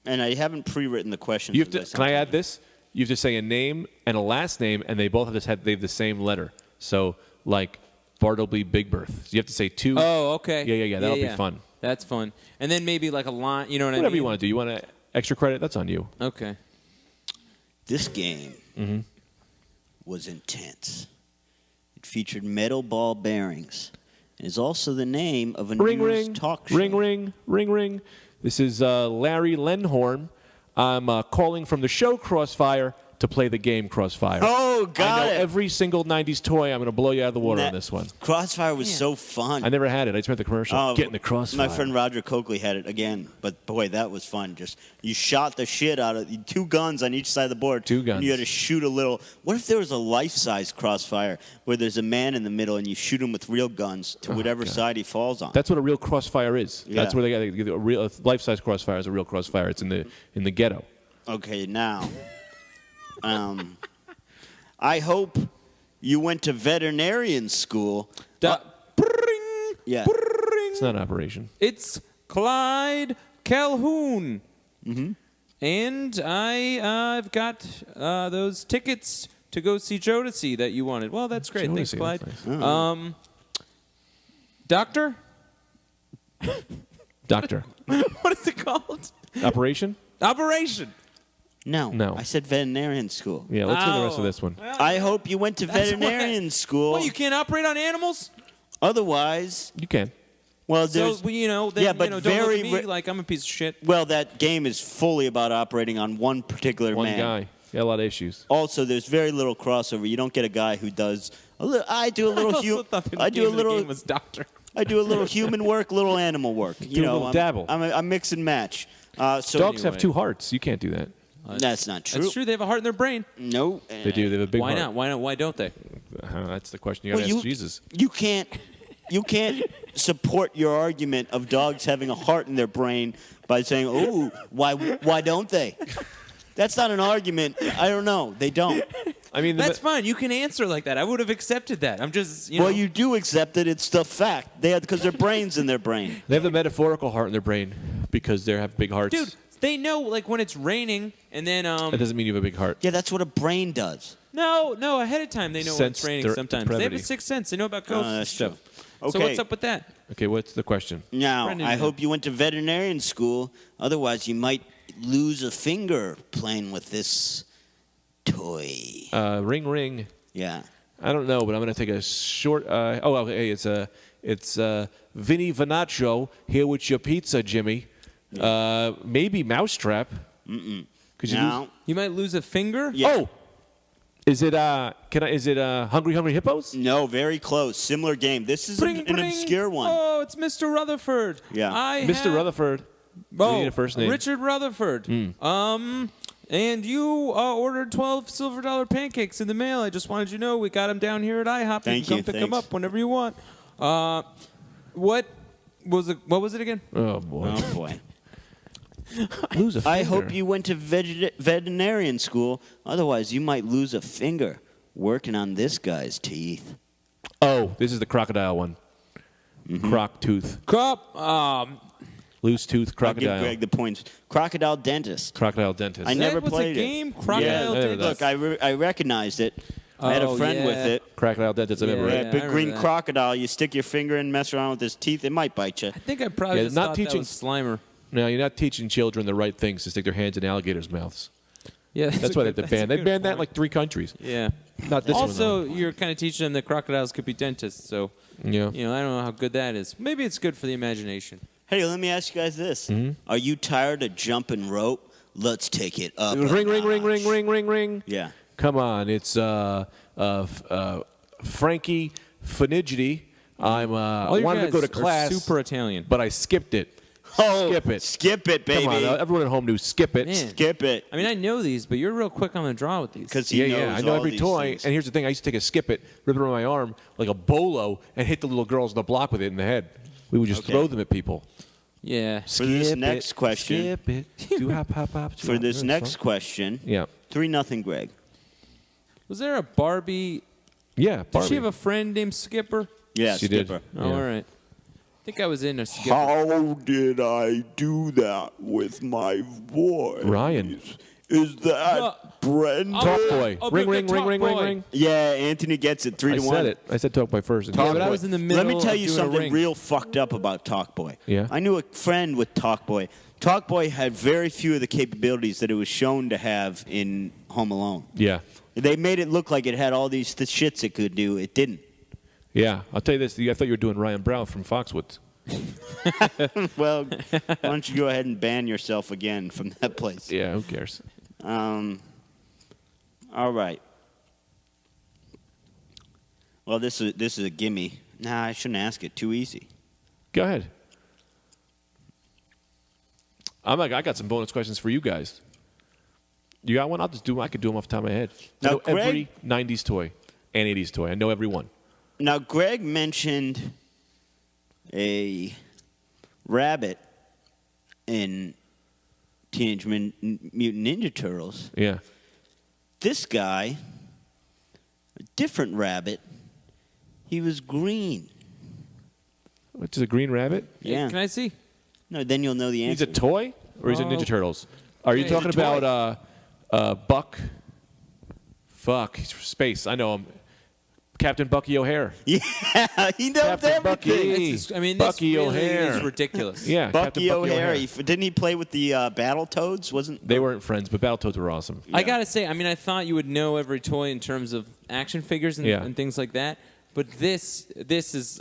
[SPEAKER 3] And I haven't pre-written the question.
[SPEAKER 2] Can I add this? You have to say a name and a last name, and they both have the same letter. So, like Bartleby Big Birth. So you have to say 2.
[SPEAKER 1] Oh, okay.
[SPEAKER 2] Yeah. That'll be fun.
[SPEAKER 1] That's fun. And then maybe like a line. You know what I mean?
[SPEAKER 2] Whatever you want to do. You want extra credit? That's on you.
[SPEAKER 1] Okay.
[SPEAKER 3] This game was intense. It featured metal ball bearings. It is also the name of a news talk show.
[SPEAKER 2] Ring. This is Larry Lenhorn. I'm calling from the show Crossfire to play the game Crossfire.
[SPEAKER 3] Oh, got it.
[SPEAKER 2] Every single 90s toy. I'm going to blow you out of the water on this one.
[SPEAKER 3] Crossfire was so fun.
[SPEAKER 2] I never had it. I just read the commercial. Get in the Crossfire.
[SPEAKER 3] My friend Roger Coakley had it again. But, boy, that was fun. Just you shot the shit out of 2 guns on each side of the board.
[SPEAKER 2] 2 guns.
[SPEAKER 3] And you had to shoot a little. What if there was a life-size Crossfire where there's a man in the middle and you shoot him with real guns to whatever side he falls on?
[SPEAKER 2] That's what a real Crossfire is.
[SPEAKER 3] Yeah.
[SPEAKER 2] That's where they got a real life-size Crossfire is a real Crossfire. It's in the ghetto.
[SPEAKER 3] Okay, now, I hope you went to veterinarian school.
[SPEAKER 1] Bring.
[SPEAKER 3] Yeah.
[SPEAKER 1] Bring.
[SPEAKER 2] It's not an operation.
[SPEAKER 1] It's Clyde Calhoun. Mm-hmm. And I've got those tickets to go see Jodeci that you wanted. Well, that's great. Thanks, Clyde.
[SPEAKER 2] Nice.
[SPEAKER 1] Doctor?
[SPEAKER 2] Doctor.
[SPEAKER 1] What is it called?
[SPEAKER 2] Operation?
[SPEAKER 3] No.
[SPEAKER 2] No.
[SPEAKER 3] I said veterinarian school.
[SPEAKER 2] Yeah, let's hear the rest of this one.
[SPEAKER 3] I hope you went to veterinarian school.
[SPEAKER 1] Well, you can't operate on animals?
[SPEAKER 3] Otherwise,
[SPEAKER 2] You can.
[SPEAKER 3] well,
[SPEAKER 1] So,
[SPEAKER 3] there's...
[SPEAKER 1] then,
[SPEAKER 3] but
[SPEAKER 1] don't
[SPEAKER 3] very
[SPEAKER 1] look at me like I'm a piece of shit.
[SPEAKER 3] Well, that game is fully about operating on one particular
[SPEAKER 2] One
[SPEAKER 3] man.
[SPEAKER 2] guy. Got a lot of issues.
[SPEAKER 3] Also, there's very little crossover. You don't get a guy who does a little. I do a little.
[SPEAKER 1] I also thought the name of the game was Doctor.
[SPEAKER 3] I do a little human work, little animal work.
[SPEAKER 2] Do a little dabble.
[SPEAKER 3] I'm mix and match. So
[SPEAKER 2] Dogs have 2 hearts. You can't do that.
[SPEAKER 3] That's not true.
[SPEAKER 1] That's true. They have a heart in their brain.
[SPEAKER 3] No,
[SPEAKER 2] They do. They have a big
[SPEAKER 1] Why
[SPEAKER 2] heart.
[SPEAKER 1] not? Why not? Why don't they?
[SPEAKER 2] That's the question you got to ask Jesus.
[SPEAKER 3] You can't support your argument of dogs having a heart in their brain by saying, "Oh, why don't they?" That's not an argument. I don't know. They don't.
[SPEAKER 2] I mean,
[SPEAKER 1] That's fine. You can answer like that. I would have accepted that. I'm just,
[SPEAKER 3] Well, you do accept it. It's the fact. They have because their brain's in their brain.
[SPEAKER 2] they have the metaphorical heart in their brain because they have big hearts.
[SPEAKER 1] Dude, they know like when it's raining and then
[SPEAKER 2] That doesn't mean you have a big heart.
[SPEAKER 3] Yeah, that's what a brain does.
[SPEAKER 1] No, ahead of time they know when
[SPEAKER 2] Sense
[SPEAKER 1] it's raining
[SPEAKER 2] their
[SPEAKER 1] sometimes. They have a
[SPEAKER 2] depravity.
[SPEAKER 1] 6th sense. They know about ghosts and
[SPEAKER 3] That's
[SPEAKER 1] stuff.
[SPEAKER 3] true.
[SPEAKER 1] So
[SPEAKER 3] Okay.
[SPEAKER 1] what's up with that?
[SPEAKER 2] Okay, what's the question?
[SPEAKER 3] Now,
[SPEAKER 1] Brendan,
[SPEAKER 3] I
[SPEAKER 1] yeah.
[SPEAKER 3] hope you went to veterinarian school. Otherwise, you might lose a finger playing with this toy.
[SPEAKER 2] Ring.
[SPEAKER 3] Yeah.
[SPEAKER 2] I don't know, but I'm going to take a short. Okay, it's Vinny Vanaccio here with your pizza, Jimmy. Maybe Mousetrap. Could you
[SPEAKER 3] Now,
[SPEAKER 1] You might lose a finger?
[SPEAKER 3] yeah.
[SPEAKER 2] Oh, is it? Is it Hungry Hippos?
[SPEAKER 3] No, very close. Similar game. This is
[SPEAKER 1] Bring,
[SPEAKER 3] an
[SPEAKER 1] bring.
[SPEAKER 3] obscure one.
[SPEAKER 1] Oh, it's Mr. Rutherford.
[SPEAKER 3] Yeah.
[SPEAKER 2] Mr. Rutherford.
[SPEAKER 1] Oh,
[SPEAKER 2] We need a first name.
[SPEAKER 1] Richard Rutherford. And you ordered 12 silver dollar pancakes in the mail. I just wanted you to know we got them down here at IHOP.
[SPEAKER 3] Thank
[SPEAKER 1] you
[SPEAKER 3] you,
[SPEAKER 1] can come pick them
[SPEAKER 3] thanks.
[SPEAKER 1] up whenever you want. What was it again?
[SPEAKER 2] Oh boy.
[SPEAKER 3] Oh, boy.
[SPEAKER 2] Lose a finger.
[SPEAKER 3] I hope you went to veterinarian school. Otherwise, you might lose a finger working on this guy's teeth.
[SPEAKER 2] Oh, this is the crocodile one. Croc tooth.
[SPEAKER 1] Crop.
[SPEAKER 2] Loose tooth
[SPEAKER 3] I'll
[SPEAKER 2] crocodile.
[SPEAKER 3] give Greg the points. Crocodile dentist.
[SPEAKER 2] Crocodile dentist.
[SPEAKER 3] I never
[SPEAKER 1] that was
[SPEAKER 3] played
[SPEAKER 1] a
[SPEAKER 3] it.
[SPEAKER 1] game. Crocodile
[SPEAKER 2] Yeah,
[SPEAKER 1] Dentist.
[SPEAKER 3] Look, I recognized it. I had a friend with it.
[SPEAKER 2] Crocodile dentist I've ever
[SPEAKER 1] Yeah.
[SPEAKER 2] read.
[SPEAKER 3] Yeah,
[SPEAKER 1] I
[SPEAKER 3] big
[SPEAKER 1] remember
[SPEAKER 3] green
[SPEAKER 1] that.
[SPEAKER 3] crocodile. You stick your finger in, mess around with his teeth. It might bite you.
[SPEAKER 1] I think I probably
[SPEAKER 2] Yeah,
[SPEAKER 1] just
[SPEAKER 2] not
[SPEAKER 1] thought
[SPEAKER 2] teaching-
[SPEAKER 1] that was Slimer.
[SPEAKER 2] No, you're not teaching children the right things to stick their hands in alligators' mouths.
[SPEAKER 1] Yeah,
[SPEAKER 2] That's why they have to ban. They banned that in like 3 countries.
[SPEAKER 1] Yeah.
[SPEAKER 2] Not this one,
[SPEAKER 1] Also, you're kind of teaching them that crocodiles could be dentists, so
[SPEAKER 2] Yeah.
[SPEAKER 1] I don't know how good that is. Maybe it's good for the imagination.
[SPEAKER 3] Hey, let me ask you guys this. Are you tired of jumping rope? Let's take it up.
[SPEAKER 2] Ring, ring, ring, ring, ring, ring, ring.
[SPEAKER 3] Yeah.
[SPEAKER 2] Come on, it's Frankie Finigity. I
[SPEAKER 1] All you
[SPEAKER 2] wanted to
[SPEAKER 1] guys
[SPEAKER 2] go to
[SPEAKER 1] are
[SPEAKER 2] class,
[SPEAKER 1] super Italian.
[SPEAKER 2] but I skipped it.
[SPEAKER 3] Oh,
[SPEAKER 2] Skip it.
[SPEAKER 3] Skip it, baby.
[SPEAKER 2] Come on, everyone at home knew skip it.
[SPEAKER 1] Man.
[SPEAKER 3] Skip it.
[SPEAKER 1] I mean, I know these, but you're real quick on the draw with these.
[SPEAKER 3] Because he knows
[SPEAKER 2] I know
[SPEAKER 3] all
[SPEAKER 2] every
[SPEAKER 3] these
[SPEAKER 2] toy.
[SPEAKER 3] things.
[SPEAKER 2] And here's the thing: I used to take a skip it, rip it around my arm like a bolo, and hit the little girls on the block with it in the head. We would just
[SPEAKER 3] Okay.
[SPEAKER 2] throw them at people.
[SPEAKER 1] Yeah.
[SPEAKER 3] For this
[SPEAKER 2] Skip
[SPEAKER 3] next
[SPEAKER 2] it,
[SPEAKER 3] question-
[SPEAKER 2] skip it. Do hop, hop, hop. do
[SPEAKER 3] For
[SPEAKER 2] hop.
[SPEAKER 3] this
[SPEAKER 2] Yeah,
[SPEAKER 3] next
[SPEAKER 2] son.
[SPEAKER 3] question,
[SPEAKER 2] Yeah,
[SPEAKER 3] 3-0, Greg.
[SPEAKER 1] Was there a Barbie?
[SPEAKER 2] yeah.
[SPEAKER 1] Did she
[SPEAKER 2] Barbie.
[SPEAKER 1] have a friend named Skipper?
[SPEAKER 3] Yeah,
[SPEAKER 2] She did.
[SPEAKER 3] Skipper.
[SPEAKER 1] Oh,
[SPEAKER 2] Yeah.
[SPEAKER 1] all right. I think I was in a Skipper.
[SPEAKER 3] How did I do that with my voice?
[SPEAKER 2] Ryan.
[SPEAKER 3] Is that Brent?
[SPEAKER 2] Talk boy.
[SPEAKER 1] I'll
[SPEAKER 2] Ring,
[SPEAKER 1] be a
[SPEAKER 2] ring,
[SPEAKER 1] good
[SPEAKER 2] ring,
[SPEAKER 1] talk
[SPEAKER 2] ring, ring,
[SPEAKER 1] boy.
[SPEAKER 2] ring.
[SPEAKER 3] Yeah, Anthony gets it 3
[SPEAKER 2] I
[SPEAKER 3] to 1.
[SPEAKER 2] said it. I said talk boy first.
[SPEAKER 1] Yeah, but I was in the middle.
[SPEAKER 3] Let me tell you
[SPEAKER 1] of doing a
[SPEAKER 3] something
[SPEAKER 1] ring.
[SPEAKER 3] real fucked up about Talkboy.
[SPEAKER 2] Yeah?
[SPEAKER 3] I knew a friend with Talkboy. Talkboy had very few of the capabilities that it was shown to have in Home Alone.
[SPEAKER 2] Yeah.
[SPEAKER 3] They made it look like it had all these shits it could do. It didn't.
[SPEAKER 2] Yeah. I'll tell you this. I thought you were doing Ryan Brown from Foxwoods.
[SPEAKER 3] Well, why don't you go ahead and ban yourself again from that place?
[SPEAKER 2] Yeah, who cares?
[SPEAKER 3] All right. Well, this is a gimme. Nah, I shouldn't ask it. Too easy.
[SPEAKER 2] Go ahead. I got some bonus questions for you guys. You got one? I'll just do them. I could do them off the top of my head. I
[SPEAKER 3] Now,
[SPEAKER 2] know every
[SPEAKER 3] Greg-
[SPEAKER 2] 90s toy and 80s toy. I know every one.
[SPEAKER 3] Now, Greg mentioned a rabbit in Teenage Mutant Ninja Turtles.
[SPEAKER 2] Yeah.
[SPEAKER 3] This guy, a different rabbit, he was green.
[SPEAKER 2] Which is a green rabbit?
[SPEAKER 3] Yeah.
[SPEAKER 1] Can I see?
[SPEAKER 3] No, then you'll know the
[SPEAKER 2] He's
[SPEAKER 3] answer.
[SPEAKER 2] a toy? Or he's a
[SPEAKER 1] Oh.
[SPEAKER 2] Ninja Turtles? Are you
[SPEAKER 1] Yeah,
[SPEAKER 2] talking
[SPEAKER 3] he's a toy.
[SPEAKER 2] about Buck? Fuck. He's from space. I know him. Captain Bucky O'Hare.
[SPEAKER 3] Yeah, he knows
[SPEAKER 2] Captain Bucky.
[SPEAKER 3] everything.
[SPEAKER 1] This is- I mean, this
[SPEAKER 2] Bucky
[SPEAKER 1] really
[SPEAKER 2] O'Hare.
[SPEAKER 1] is ridiculous.
[SPEAKER 2] Yeah,
[SPEAKER 3] Bucky
[SPEAKER 2] Captain
[SPEAKER 3] O'Hare. Didn't he play with the Battletoads? Wasn't
[SPEAKER 2] They weren't friends, but Battletoads were awesome.
[SPEAKER 1] I gotta say, I mean, I thought you would know every toy in terms of action figures and,
[SPEAKER 2] Yeah.
[SPEAKER 1] and things like that, but this is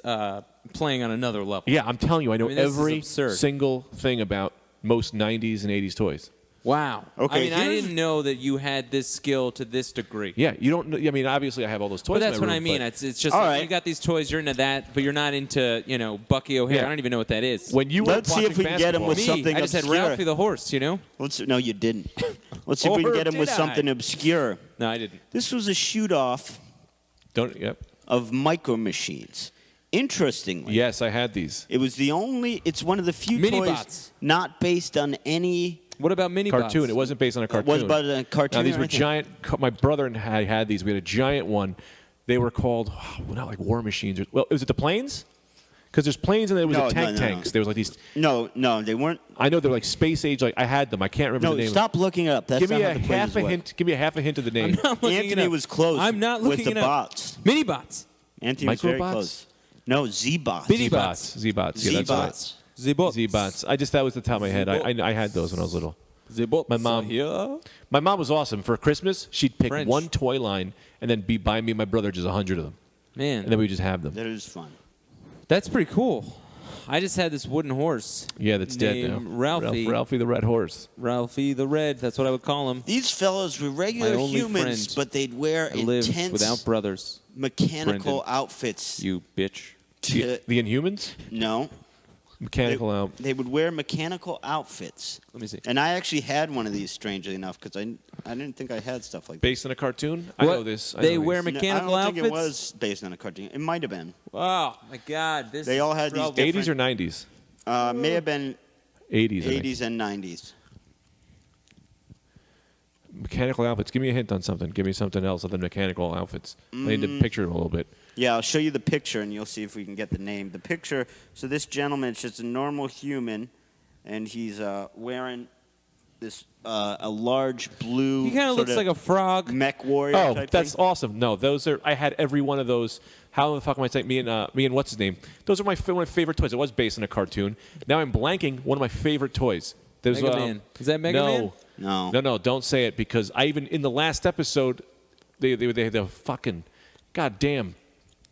[SPEAKER 1] playing on another level.
[SPEAKER 2] Yeah, I'm telling you, I know
[SPEAKER 1] I mean, this is
[SPEAKER 2] every
[SPEAKER 1] absurd.
[SPEAKER 2] single thing about most 90s and 80s toys.
[SPEAKER 1] Wow.
[SPEAKER 3] Okay,
[SPEAKER 1] I mean, I
[SPEAKER 3] here's-
[SPEAKER 1] didn't know that you had this skill to this degree.
[SPEAKER 2] Yeah, you don't know. I mean, obviously, I have all those toys.
[SPEAKER 1] But that's
[SPEAKER 2] in my
[SPEAKER 1] what I
[SPEAKER 2] room,
[SPEAKER 1] mean.
[SPEAKER 2] but
[SPEAKER 1] It's just
[SPEAKER 3] All
[SPEAKER 1] like,
[SPEAKER 3] right.
[SPEAKER 1] you got these toys, you're into that, but you're not into Bucky O'Hare.
[SPEAKER 2] Yeah.
[SPEAKER 1] I don't even know what that is.
[SPEAKER 2] when you were
[SPEAKER 3] Let's see if
[SPEAKER 2] watching
[SPEAKER 3] we can get him
[SPEAKER 2] basketball-
[SPEAKER 3] with
[SPEAKER 1] Me,
[SPEAKER 3] something
[SPEAKER 1] I just had
[SPEAKER 3] obscure.
[SPEAKER 1] Ralphie the horse.
[SPEAKER 3] No, you didn't. Let's see if we can
[SPEAKER 1] Or
[SPEAKER 3] get him with
[SPEAKER 1] did I?
[SPEAKER 3] something obscure.
[SPEAKER 1] No, I didn't.
[SPEAKER 3] This was a shoot-off
[SPEAKER 2] Don't. Yep.
[SPEAKER 3] of Micro Machines. Interestingly,
[SPEAKER 2] Yes, I had these.
[SPEAKER 3] it was it's one of the few
[SPEAKER 1] Mini-bots.
[SPEAKER 3] toys not based on any.
[SPEAKER 1] What about mini
[SPEAKER 2] Cartoon. It wasn't based on a cartoon.
[SPEAKER 3] Was about a cartoon.
[SPEAKER 2] Now, these
[SPEAKER 3] or
[SPEAKER 2] were
[SPEAKER 3] anything.
[SPEAKER 2] giant. My brother and I had these. We had a giant one. They were called, not like war machines. Well, was it the planes? Because there's planes and there was
[SPEAKER 3] No,
[SPEAKER 2] a tank
[SPEAKER 3] no, no,
[SPEAKER 2] tanks.
[SPEAKER 3] no.
[SPEAKER 2] There was like these.
[SPEAKER 3] No, they weren't.
[SPEAKER 2] I know they're like space age. Like I had them. I can't remember
[SPEAKER 3] No,
[SPEAKER 2] the name.
[SPEAKER 3] stop looking it up. That's
[SPEAKER 2] Give me
[SPEAKER 3] not
[SPEAKER 2] a
[SPEAKER 3] how the planes
[SPEAKER 2] half a
[SPEAKER 3] work.
[SPEAKER 2] hint. Give me a half a hint of the name.
[SPEAKER 1] I'm not looking it
[SPEAKER 3] Anthony
[SPEAKER 1] up.
[SPEAKER 3] was close.
[SPEAKER 1] I'm not
[SPEAKER 3] with
[SPEAKER 1] looking
[SPEAKER 3] the
[SPEAKER 1] it up.
[SPEAKER 3] bots.
[SPEAKER 1] Mini bots.
[SPEAKER 3] Anthony was very
[SPEAKER 2] Microbots?
[SPEAKER 3] close. No, Z-bots.
[SPEAKER 1] Mini
[SPEAKER 2] Z-bots. Z-bots. Yeah, that's right.
[SPEAKER 3] Z-bots.
[SPEAKER 1] Z-bots.
[SPEAKER 2] Z-bots. That was the top of my head. I had those when I was little.
[SPEAKER 1] Z-bots.
[SPEAKER 2] My mom-
[SPEAKER 1] Here.
[SPEAKER 2] My mom was awesome. For Christmas, she'd pick
[SPEAKER 1] French.
[SPEAKER 2] one toy line and then buy me and my brother just 100 of them,
[SPEAKER 1] Man,
[SPEAKER 2] and then we just have them.
[SPEAKER 3] That is fun.
[SPEAKER 1] that's pretty cool. I just had this wooden horse.
[SPEAKER 2] Yeah, that's dead now.
[SPEAKER 1] named Ralphie.
[SPEAKER 2] Ralphie the Red Horse.
[SPEAKER 1] Ralphie the Red. That's what I would call him.
[SPEAKER 3] These fellows were regular
[SPEAKER 1] My only
[SPEAKER 3] humans,
[SPEAKER 1] friend.
[SPEAKER 3] but they'd wear
[SPEAKER 1] I lived
[SPEAKER 3] intense
[SPEAKER 1] without brothers.
[SPEAKER 3] mechanical
[SPEAKER 1] Brendan.
[SPEAKER 3] outfits.
[SPEAKER 1] You bitch.
[SPEAKER 3] to-
[SPEAKER 2] The Inhumans?
[SPEAKER 3] no,
[SPEAKER 2] Mechanical out.
[SPEAKER 3] they would wear mechanical outfits.
[SPEAKER 1] Let me see.
[SPEAKER 3] And I actually had one of these, strangely enough, because I didn't think I had stuff like that.
[SPEAKER 2] Based on a cartoon? I
[SPEAKER 1] What?
[SPEAKER 2] know this. I
[SPEAKER 1] They
[SPEAKER 2] know
[SPEAKER 1] wear
[SPEAKER 2] these.
[SPEAKER 1] mechanical
[SPEAKER 3] No, I don't think it
[SPEAKER 1] outfits?
[SPEAKER 3] was based on a cartoon. It might have been.
[SPEAKER 1] Oh my God! This
[SPEAKER 3] They all had these
[SPEAKER 1] trouble.
[SPEAKER 3] different-
[SPEAKER 2] 80s or 90s?
[SPEAKER 3] May have been
[SPEAKER 2] 80s. I think.
[SPEAKER 3] 80s and 90s.
[SPEAKER 2] Mechanical outfits. Give me a hint on something. Give me something else other than mechanical outfits. I need to picture it a little bit.
[SPEAKER 3] Yeah, I'll show you the picture, and you'll see if we can get the name. The picture, so this gentleman is just a normal human, and he's wearing this a large blue.
[SPEAKER 1] He kind of looks like a frog.
[SPEAKER 3] mech warrior.
[SPEAKER 2] Oh,
[SPEAKER 3] type
[SPEAKER 2] that's
[SPEAKER 3] thing.
[SPEAKER 2] awesome. No, those are. I had every one of those. How the fuck am I saying? Me and what's his name? Those are one of my favorite toys. It was based on a cartoon. Now I'm blanking one of my favorite toys. There's,
[SPEAKER 1] Mega Man. Is that Mega Man?
[SPEAKER 3] No.
[SPEAKER 2] Don't say it because I even in the last episode, they fucking, goddamn.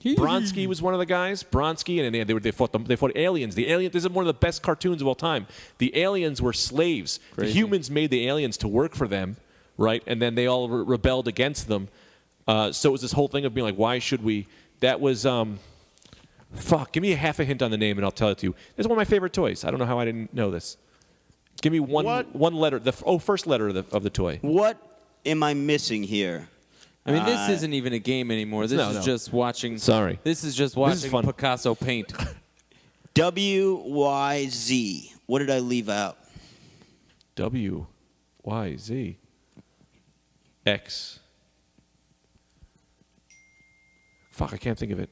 [SPEAKER 2] Bronsky was one of the guys. Bronsky, and they fought aliens. The alien. This is one of the best cartoons of all time. The aliens were slaves.
[SPEAKER 1] Crazy.
[SPEAKER 2] The humans made the aliens to work for them, right? And then they all rebelled against them. So it was this whole thing of being like, why should we? That was fuck. Give me a half a hint on the name, and I'll tell it to you. This is one of my favorite toys. I don't know how I didn't know this. Give me one letter. First letter of the toy.
[SPEAKER 3] What am I missing here?
[SPEAKER 1] I mean, this isn't even a game anymore. This is just watching.
[SPEAKER 2] Sorry.
[SPEAKER 1] This is just watching Picasso paint.
[SPEAKER 3] WYZ. What did I leave out?
[SPEAKER 2] WYZ. X. Fuck, I can't think of it.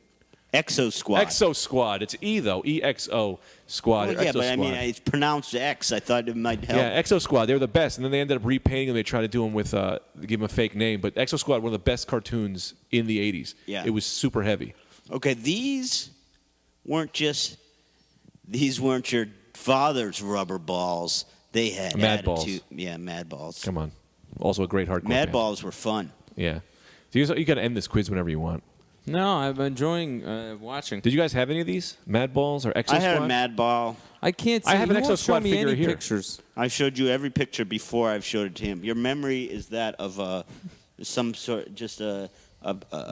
[SPEAKER 3] Exo Squad.
[SPEAKER 2] Exo Squad. It's E though. EXO Squad.
[SPEAKER 3] Well, yeah,
[SPEAKER 2] Exo
[SPEAKER 3] but I mean,
[SPEAKER 2] Squad.
[SPEAKER 3] it's pronounced X. I thought it might help.
[SPEAKER 2] Yeah, Exo Squad. They were the best, and then they ended up repainting them. They tried to do them with give them a fake name, but Exo Squad, one of the best cartoons in the '80s.
[SPEAKER 3] Yeah,
[SPEAKER 2] it was super heavy.
[SPEAKER 3] Okay, these weren't your father's rubber balls. They had
[SPEAKER 2] Mad
[SPEAKER 3] attitude.
[SPEAKER 2] Balls.
[SPEAKER 3] Yeah, Mad Balls.
[SPEAKER 2] Come on, also a great hardcore.
[SPEAKER 3] Mad
[SPEAKER 2] band.
[SPEAKER 3] Balls were fun.
[SPEAKER 2] Yeah, so you got to end this quiz whenever you want.
[SPEAKER 1] No, I'm enjoying watching.
[SPEAKER 2] Did you guys have any of these Mad Balls or Exo Squad?
[SPEAKER 3] I had a Mad Ball.
[SPEAKER 1] I can't see.
[SPEAKER 2] I have an
[SPEAKER 1] you
[SPEAKER 2] Exo
[SPEAKER 1] won't show
[SPEAKER 2] Squad
[SPEAKER 1] me
[SPEAKER 2] figure
[SPEAKER 1] any
[SPEAKER 2] here.
[SPEAKER 1] pictures.
[SPEAKER 3] I showed you every picture before I've showed it to him. Your memory is that of some sort, just a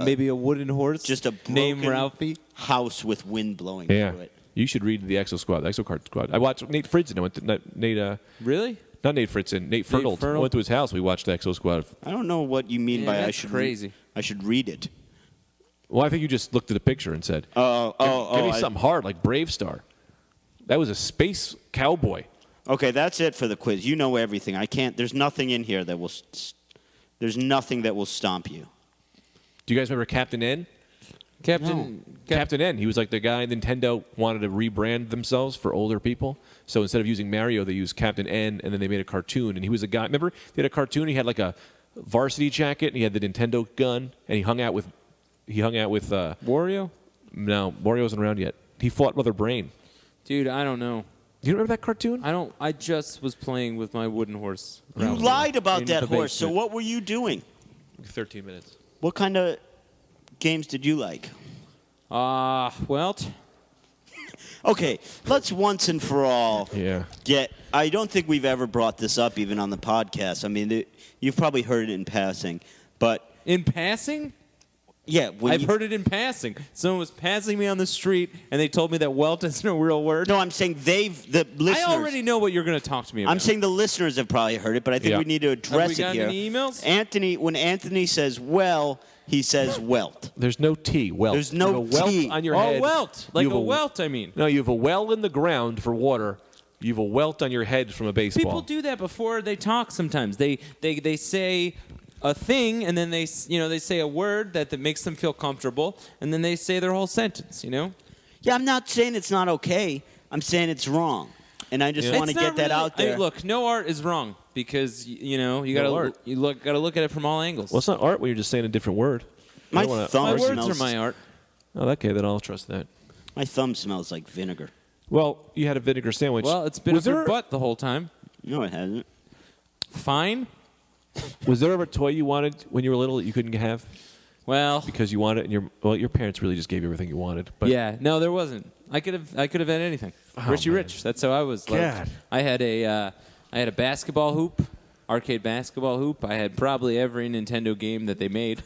[SPEAKER 1] Maybe a wooden horse.
[SPEAKER 3] just a
[SPEAKER 1] name
[SPEAKER 3] broken
[SPEAKER 1] Ralphie.
[SPEAKER 3] house with wind blowing
[SPEAKER 2] Yeah,
[SPEAKER 3] through it.
[SPEAKER 2] you should read the Exo Squad, the Exo Card Squad. I watched Nate Fritzen. I went to Nate.
[SPEAKER 1] Really?
[SPEAKER 2] Not Nate Fritzen. Nate Fertile. I
[SPEAKER 1] Fertile?
[SPEAKER 2] went to his house. We watched the Exo Squad.
[SPEAKER 3] I don't know what you mean
[SPEAKER 1] Yeah,
[SPEAKER 3] by
[SPEAKER 1] that's crazy.
[SPEAKER 3] I should read it.
[SPEAKER 2] Well, I think you just looked at a picture and said, give me something hard like Brave Star. That was a space cowboy.
[SPEAKER 3] Okay, that's it for the quiz. You know everything. I can't. There's nothing in here that will. There's nothing that will stomp you.
[SPEAKER 2] Do you guys remember Captain N?
[SPEAKER 1] Captain
[SPEAKER 2] N. He was like the guy Nintendo wanted to rebrand themselves for older people. So instead of using Mario, they used Captain N, and then they made a cartoon. And he was a guy. Remember, they had a cartoon. He had like a varsity jacket, and he had the Nintendo gun, and he hung out with.
[SPEAKER 1] Wario?
[SPEAKER 2] No, Mario wasn't around yet. He fought Mother Brain.
[SPEAKER 1] Dude, I don't know.
[SPEAKER 2] Do you remember that cartoon?
[SPEAKER 1] I just was playing with my wooden horse.
[SPEAKER 3] You
[SPEAKER 1] Ralphie,
[SPEAKER 3] lied about
[SPEAKER 1] in
[SPEAKER 3] that
[SPEAKER 1] the
[SPEAKER 3] horse. So
[SPEAKER 1] basement.
[SPEAKER 3] what were you doing?
[SPEAKER 2] 13 minutes.
[SPEAKER 3] What kind of games did you like?
[SPEAKER 1] Well,
[SPEAKER 3] Okay, let's once and for all
[SPEAKER 2] Yeah.
[SPEAKER 3] I don't think we've ever brought this up even on the podcast. I mean, you've probably heard it in passing, but
[SPEAKER 1] in passing?
[SPEAKER 3] yeah,
[SPEAKER 1] I've heard it in passing. Someone was passing me on the street, and they told me that welt isn't a real word.
[SPEAKER 3] No, I'm saying the listeners.
[SPEAKER 1] I already know what you're going to talk to me about.
[SPEAKER 3] I'm saying the listeners have probably heard it, but I think
[SPEAKER 2] Yeah.
[SPEAKER 3] we need to address
[SPEAKER 1] Have we
[SPEAKER 3] it
[SPEAKER 1] gotten
[SPEAKER 3] here.
[SPEAKER 1] any emails?
[SPEAKER 3] When Anthony says well, he says welt.
[SPEAKER 2] There's no T. Welt.
[SPEAKER 3] There's no
[SPEAKER 2] you have a welt
[SPEAKER 3] T.
[SPEAKER 2] on your
[SPEAKER 1] Oh,
[SPEAKER 2] head.
[SPEAKER 1] welt. Like
[SPEAKER 2] You have
[SPEAKER 1] a welt, I mean.
[SPEAKER 2] No, you have a well in the ground for water. You have a welt on your head from a baseball.
[SPEAKER 1] People do that before they talk sometimes. They say a thing, and then they say a word that makes them feel comfortable, and then they say their whole sentence,
[SPEAKER 3] Yeah, I'm not saying it's not okay. I'm saying it's wrong, and I just want to
[SPEAKER 1] It's
[SPEAKER 3] get
[SPEAKER 1] not
[SPEAKER 3] that
[SPEAKER 1] really-
[SPEAKER 3] out there.
[SPEAKER 1] Look, no art is wrong because you
[SPEAKER 2] art.
[SPEAKER 1] gotta look at it from all angles.
[SPEAKER 2] Well, it's not art when you're just saying a different word.
[SPEAKER 3] my
[SPEAKER 2] I don't wanna-
[SPEAKER 3] thumb
[SPEAKER 1] my words
[SPEAKER 3] smells.
[SPEAKER 1] are my art.
[SPEAKER 2] Oh, okay, then I'll trust that.
[SPEAKER 3] My thumb smells like vinegar.
[SPEAKER 2] Well, you had a vinegar sandwich.
[SPEAKER 1] Well, it's been
[SPEAKER 2] was
[SPEAKER 1] up your
[SPEAKER 2] there,
[SPEAKER 1] butt the whole time.
[SPEAKER 3] No, it hasn't.
[SPEAKER 1] Fine.
[SPEAKER 2] was there ever a toy you wanted when you were little that you couldn't have
[SPEAKER 1] Well,
[SPEAKER 2] because you wanted it? And your parents really just gave you everything you wanted. But
[SPEAKER 1] yeah, no, there wasn't. I could have had anything. Richie
[SPEAKER 2] man.
[SPEAKER 1] Rich. That's how I was. Like,
[SPEAKER 2] God.
[SPEAKER 1] I had a basketball hoop, arcade basketball hoop. I had probably every Nintendo game that they made.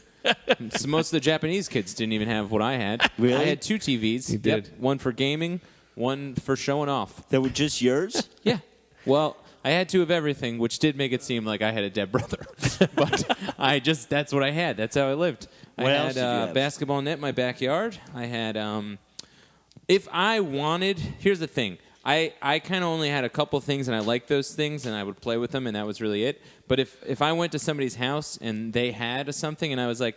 [SPEAKER 1] So most of the Japanese kids didn't even have what I had.
[SPEAKER 3] Really?
[SPEAKER 1] I had 2 TVs.
[SPEAKER 2] You did.
[SPEAKER 1] Yep, one for gaming, one for showing off.
[SPEAKER 3] That were just yours?
[SPEAKER 1] Yeah. Well, I had 2 of everything, which did make it seem like I had a dead brother. But that's what I had. That's how I lived.
[SPEAKER 3] What
[SPEAKER 1] I
[SPEAKER 3] else
[SPEAKER 1] had
[SPEAKER 3] did you have?
[SPEAKER 1] basketball net in my backyard. I had, if I wanted, here's the thing. I kind of only had a couple things, and I liked those things, and I would play with them, and that was really it. But if I went to somebody's house and they had something, and I was like,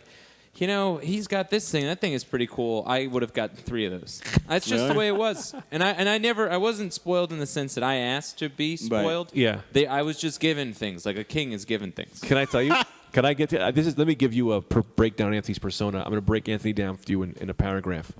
[SPEAKER 1] he's got this thing. That thing is pretty cool. I would have gotten 3 of those. That's just the way it was. And I wasn't spoiled in the sense that I asked to be spoiled.
[SPEAKER 2] Right. Yeah.
[SPEAKER 1] I was just given things, like a king is given things.
[SPEAKER 2] Can I tell you? Can I get to let me give you a breakdown of Anthony's persona. I'm going to break Anthony down for you in a paragraph.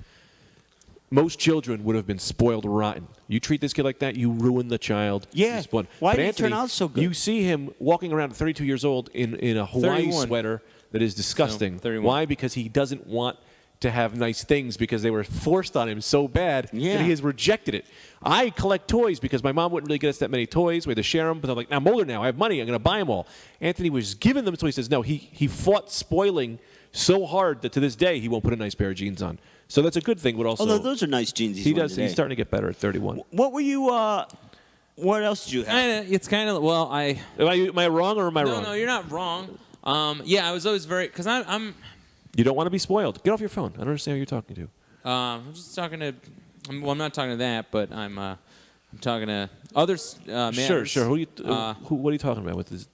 [SPEAKER 2] Most children would have been spoiled rotten. You treat this kid like that, you ruin the child.
[SPEAKER 3] Yeah. Why did he turn out so good?
[SPEAKER 2] You see him walking around at 32 years old in a Hawaii
[SPEAKER 1] 31.
[SPEAKER 2] sweater that is disgusting.
[SPEAKER 1] 31.
[SPEAKER 2] Why? Because he doesn't want to have nice things because they were forced on him so bad that he has rejected it. I collect toys because my mom wouldn't really get us that many toys. We had to share them, but I'm like, I'm older now. I have money. I'm going to buy them all. Anthony was giving them, so he says, no, he fought spoiling so hard that to this day he won't put a nice pair of jeans on. So that's a good thing, but also...
[SPEAKER 3] Although those are nice jeans
[SPEAKER 2] he does. He's starting to get better at 31.
[SPEAKER 3] What were you... what else did you have?
[SPEAKER 1] It's kind of... Well,
[SPEAKER 2] Am I wrong or am I wrong?
[SPEAKER 1] No, you're not wrong. I was always very... Because I'm...
[SPEAKER 2] You don't want to be spoiled. Get off your phone. I don't understand who you're talking to.
[SPEAKER 1] I'm just talking to... Well, I'm not talking to that, but I'm talking to other matters.
[SPEAKER 2] Sure. What are you talking about with this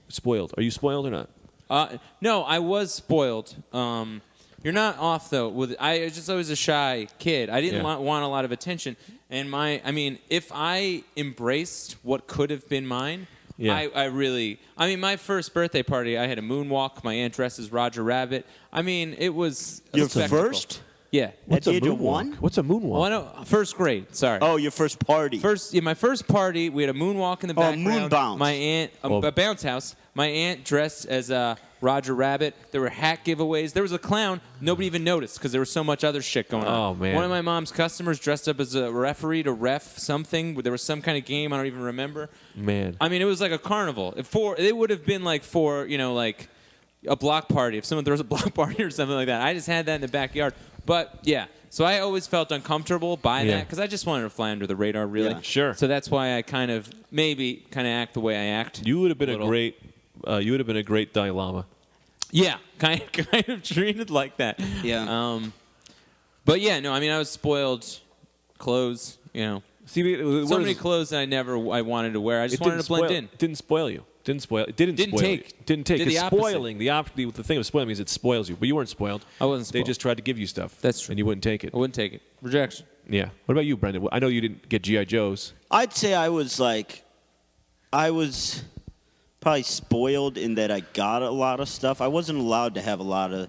[SPEAKER 2] spoiled? Are you spoiled or not?
[SPEAKER 1] No, I was spoiled. You're not off though. I was just always a shy kid. I didn't want a lot of attention. And if I embraced what could have been mine, my first birthday party, I had a moonwalk. My aunt dressed as Roger Rabbit. It was a
[SPEAKER 3] Your
[SPEAKER 1] spectacle.
[SPEAKER 3] first?
[SPEAKER 1] Yeah.
[SPEAKER 3] At the age of 1?
[SPEAKER 2] What's a moonwalk?
[SPEAKER 1] Well, no, first grade. Sorry.
[SPEAKER 3] Oh, your first party.
[SPEAKER 1] My first party, we had a moonwalk in the background.
[SPEAKER 3] Moon bounce.
[SPEAKER 1] My aunt, a bounce house. My aunt dressed as Roger Rabbit. There were hat giveaways. There was a clown. Nobody even noticed because there was so much other shit going on.
[SPEAKER 2] Oh, man.
[SPEAKER 1] One of my mom's customers dressed up as a referee to ref something. There was some kind of game. I don't even remember.
[SPEAKER 2] Man.
[SPEAKER 1] It was like a carnival. It would have been like like a block party. If someone throws a block party or something like that. I just had that in the backyard. But, yeah. So I always felt uncomfortable by that because I just wanted to fly under the radar, really.
[SPEAKER 2] Yeah, sure.
[SPEAKER 1] So that's why I kind of act the way I act.
[SPEAKER 2] You would have been a great Dalai Lama.
[SPEAKER 1] Yeah, kind of treated like that.
[SPEAKER 3] Yeah.
[SPEAKER 1] But yeah, no, I was spoiled. Clothes,
[SPEAKER 2] See,
[SPEAKER 1] so many clothes that I wanted to wear. I just wanted to blend in.
[SPEAKER 2] Didn't spoil you. Didn't spoil. It didn't spoil
[SPEAKER 1] take.
[SPEAKER 2] You. Didn't take.
[SPEAKER 1] Did the opposite.
[SPEAKER 2] Spoiling, the thing of spoiling means it spoils you. But you weren't spoiled.
[SPEAKER 1] I wasn't spoiled.
[SPEAKER 2] They just tried to give you stuff.
[SPEAKER 1] That's true.
[SPEAKER 2] And you wouldn't take it.
[SPEAKER 1] I wouldn't take it. Rejection.
[SPEAKER 2] Yeah. What about you, Brendan? I know you didn't get G.I. Joes.
[SPEAKER 3] I'd say I was probably spoiled in that I got a lot of stuff. I wasn't allowed to have a lot of,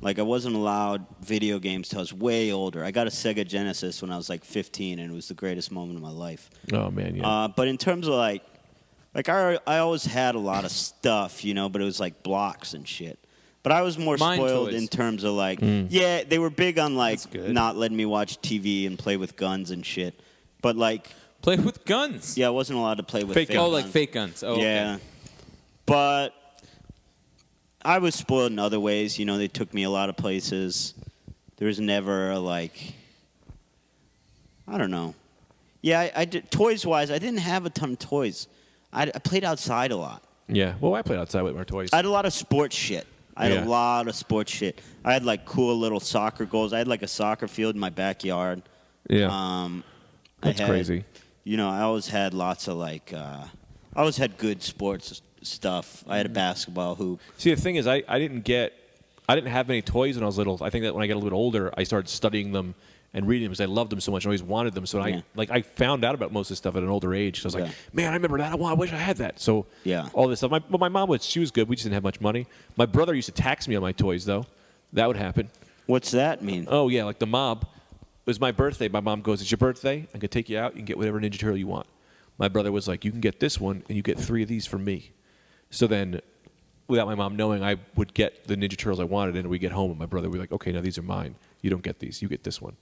[SPEAKER 3] I wasn't allowed video games till I was way older. I got a Sega Genesis when I was 15, and it was the greatest moment of my life.
[SPEAKER 2] Oh, man, yeah.
[SPEAKER 3] But in terms of I always had a lot of stuff, but it was blocks and shit. But I was more spoiled
[SPEAKER 1] toys.
[SPEAKER 3] in terms of they were big on
[SPEAKER 1] not
[SPEAKER 3] letting me watch TV and play with guns and shit. But
[SPEAKER 1] play with guns.
[SPEAKER 3] Yeah, I wasn't allowed to play with
[SPEAKER 1] fake
[SPEAKER 3] fake
[SPEAKER 1] guns.
[SPEAKER 3] guns.
[SPEAKER 1] Like fake guns. Oh,
[SPEAKER 3] yeah.
[SPEAKER 1] Okay.
[SPEAKER 3] But I was spoiled in other ways. They took me a lot of places. There was never I don't know. Yeah, I did, toys-wise, I didn't have a ton of toys. I played outside a lot.
[SPEAKER 2] Yeah. Well, I played outside with my toys.
[SPEAKER 3] I had a lot of sports shit. I had a lot of sports shit. I had cool little soccer goals. I had a soccer field in my backyard.
[SPEAKER 2] Yeah. That's crazy.
[SPEAKER 3] I always had lots of I always had good sports stuff. I had a basketball hoop.
[SPEAKER 2] See, the thing is, I didn't have many toys when I was little. I think that when I got a little bit older, I started studying them and reading them because I loved them so much. I always wanted them. So I found out about most of this stuff at an older age. So I was like, man, I remember that. I wish I had that. So all this stuff. My mom she was good. We just didn't have much money. My brother used to tax me on my toys, though. That would happen.
[SPEAKER 3] What's that mean?
[SPEAKER 2] Oh, yeah, the mob. It was my birthday. My mom goes, it's your birthday. I'm going to take you out. You can get whatever Ninja Turtle you want. My brother was like, you can get this one, and you get 3 of these from me. So then, without my mom knowing, I would get the Ninja Turtles I wanted, and we'd get home, and my brother would be like, okay, now these are mine. You don't get these. You get this one.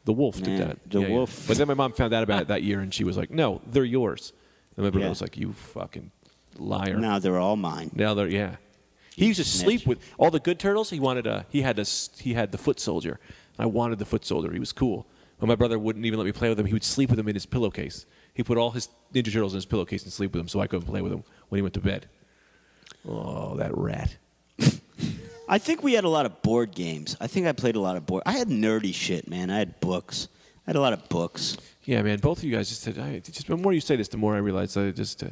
[SPEAKER 2] The wolf did that.
[SPEAKER 3] The wolf.
[SPEAKER 2] But then my mom found out about it that year, and she was like, no, they're yours. And my brother was like, you fucking liar.
[SPEAKER 3] Now they're all mine.
[SPEAKER 2] Now they're, He used to sleep with all the good turtles. He had the foot soldier. I wanted the foot soldier. He was cool. But my brother wouldn't even let me play with him. He would sleep with him in his pillowcase. He put all his Ninja Turtles in his pillowcase and sleep with him so I couldn't play with him when he went to bed. Oh, that rat.
[SPEAKER 3] I think we had a lot of board games. I think I played a lot of board. I had nerdy shit, man. I had books. I had a lot of books.
[SPEAKER 2] Yeah, man. Both of you guys just said. The more you say this, the more I realize that just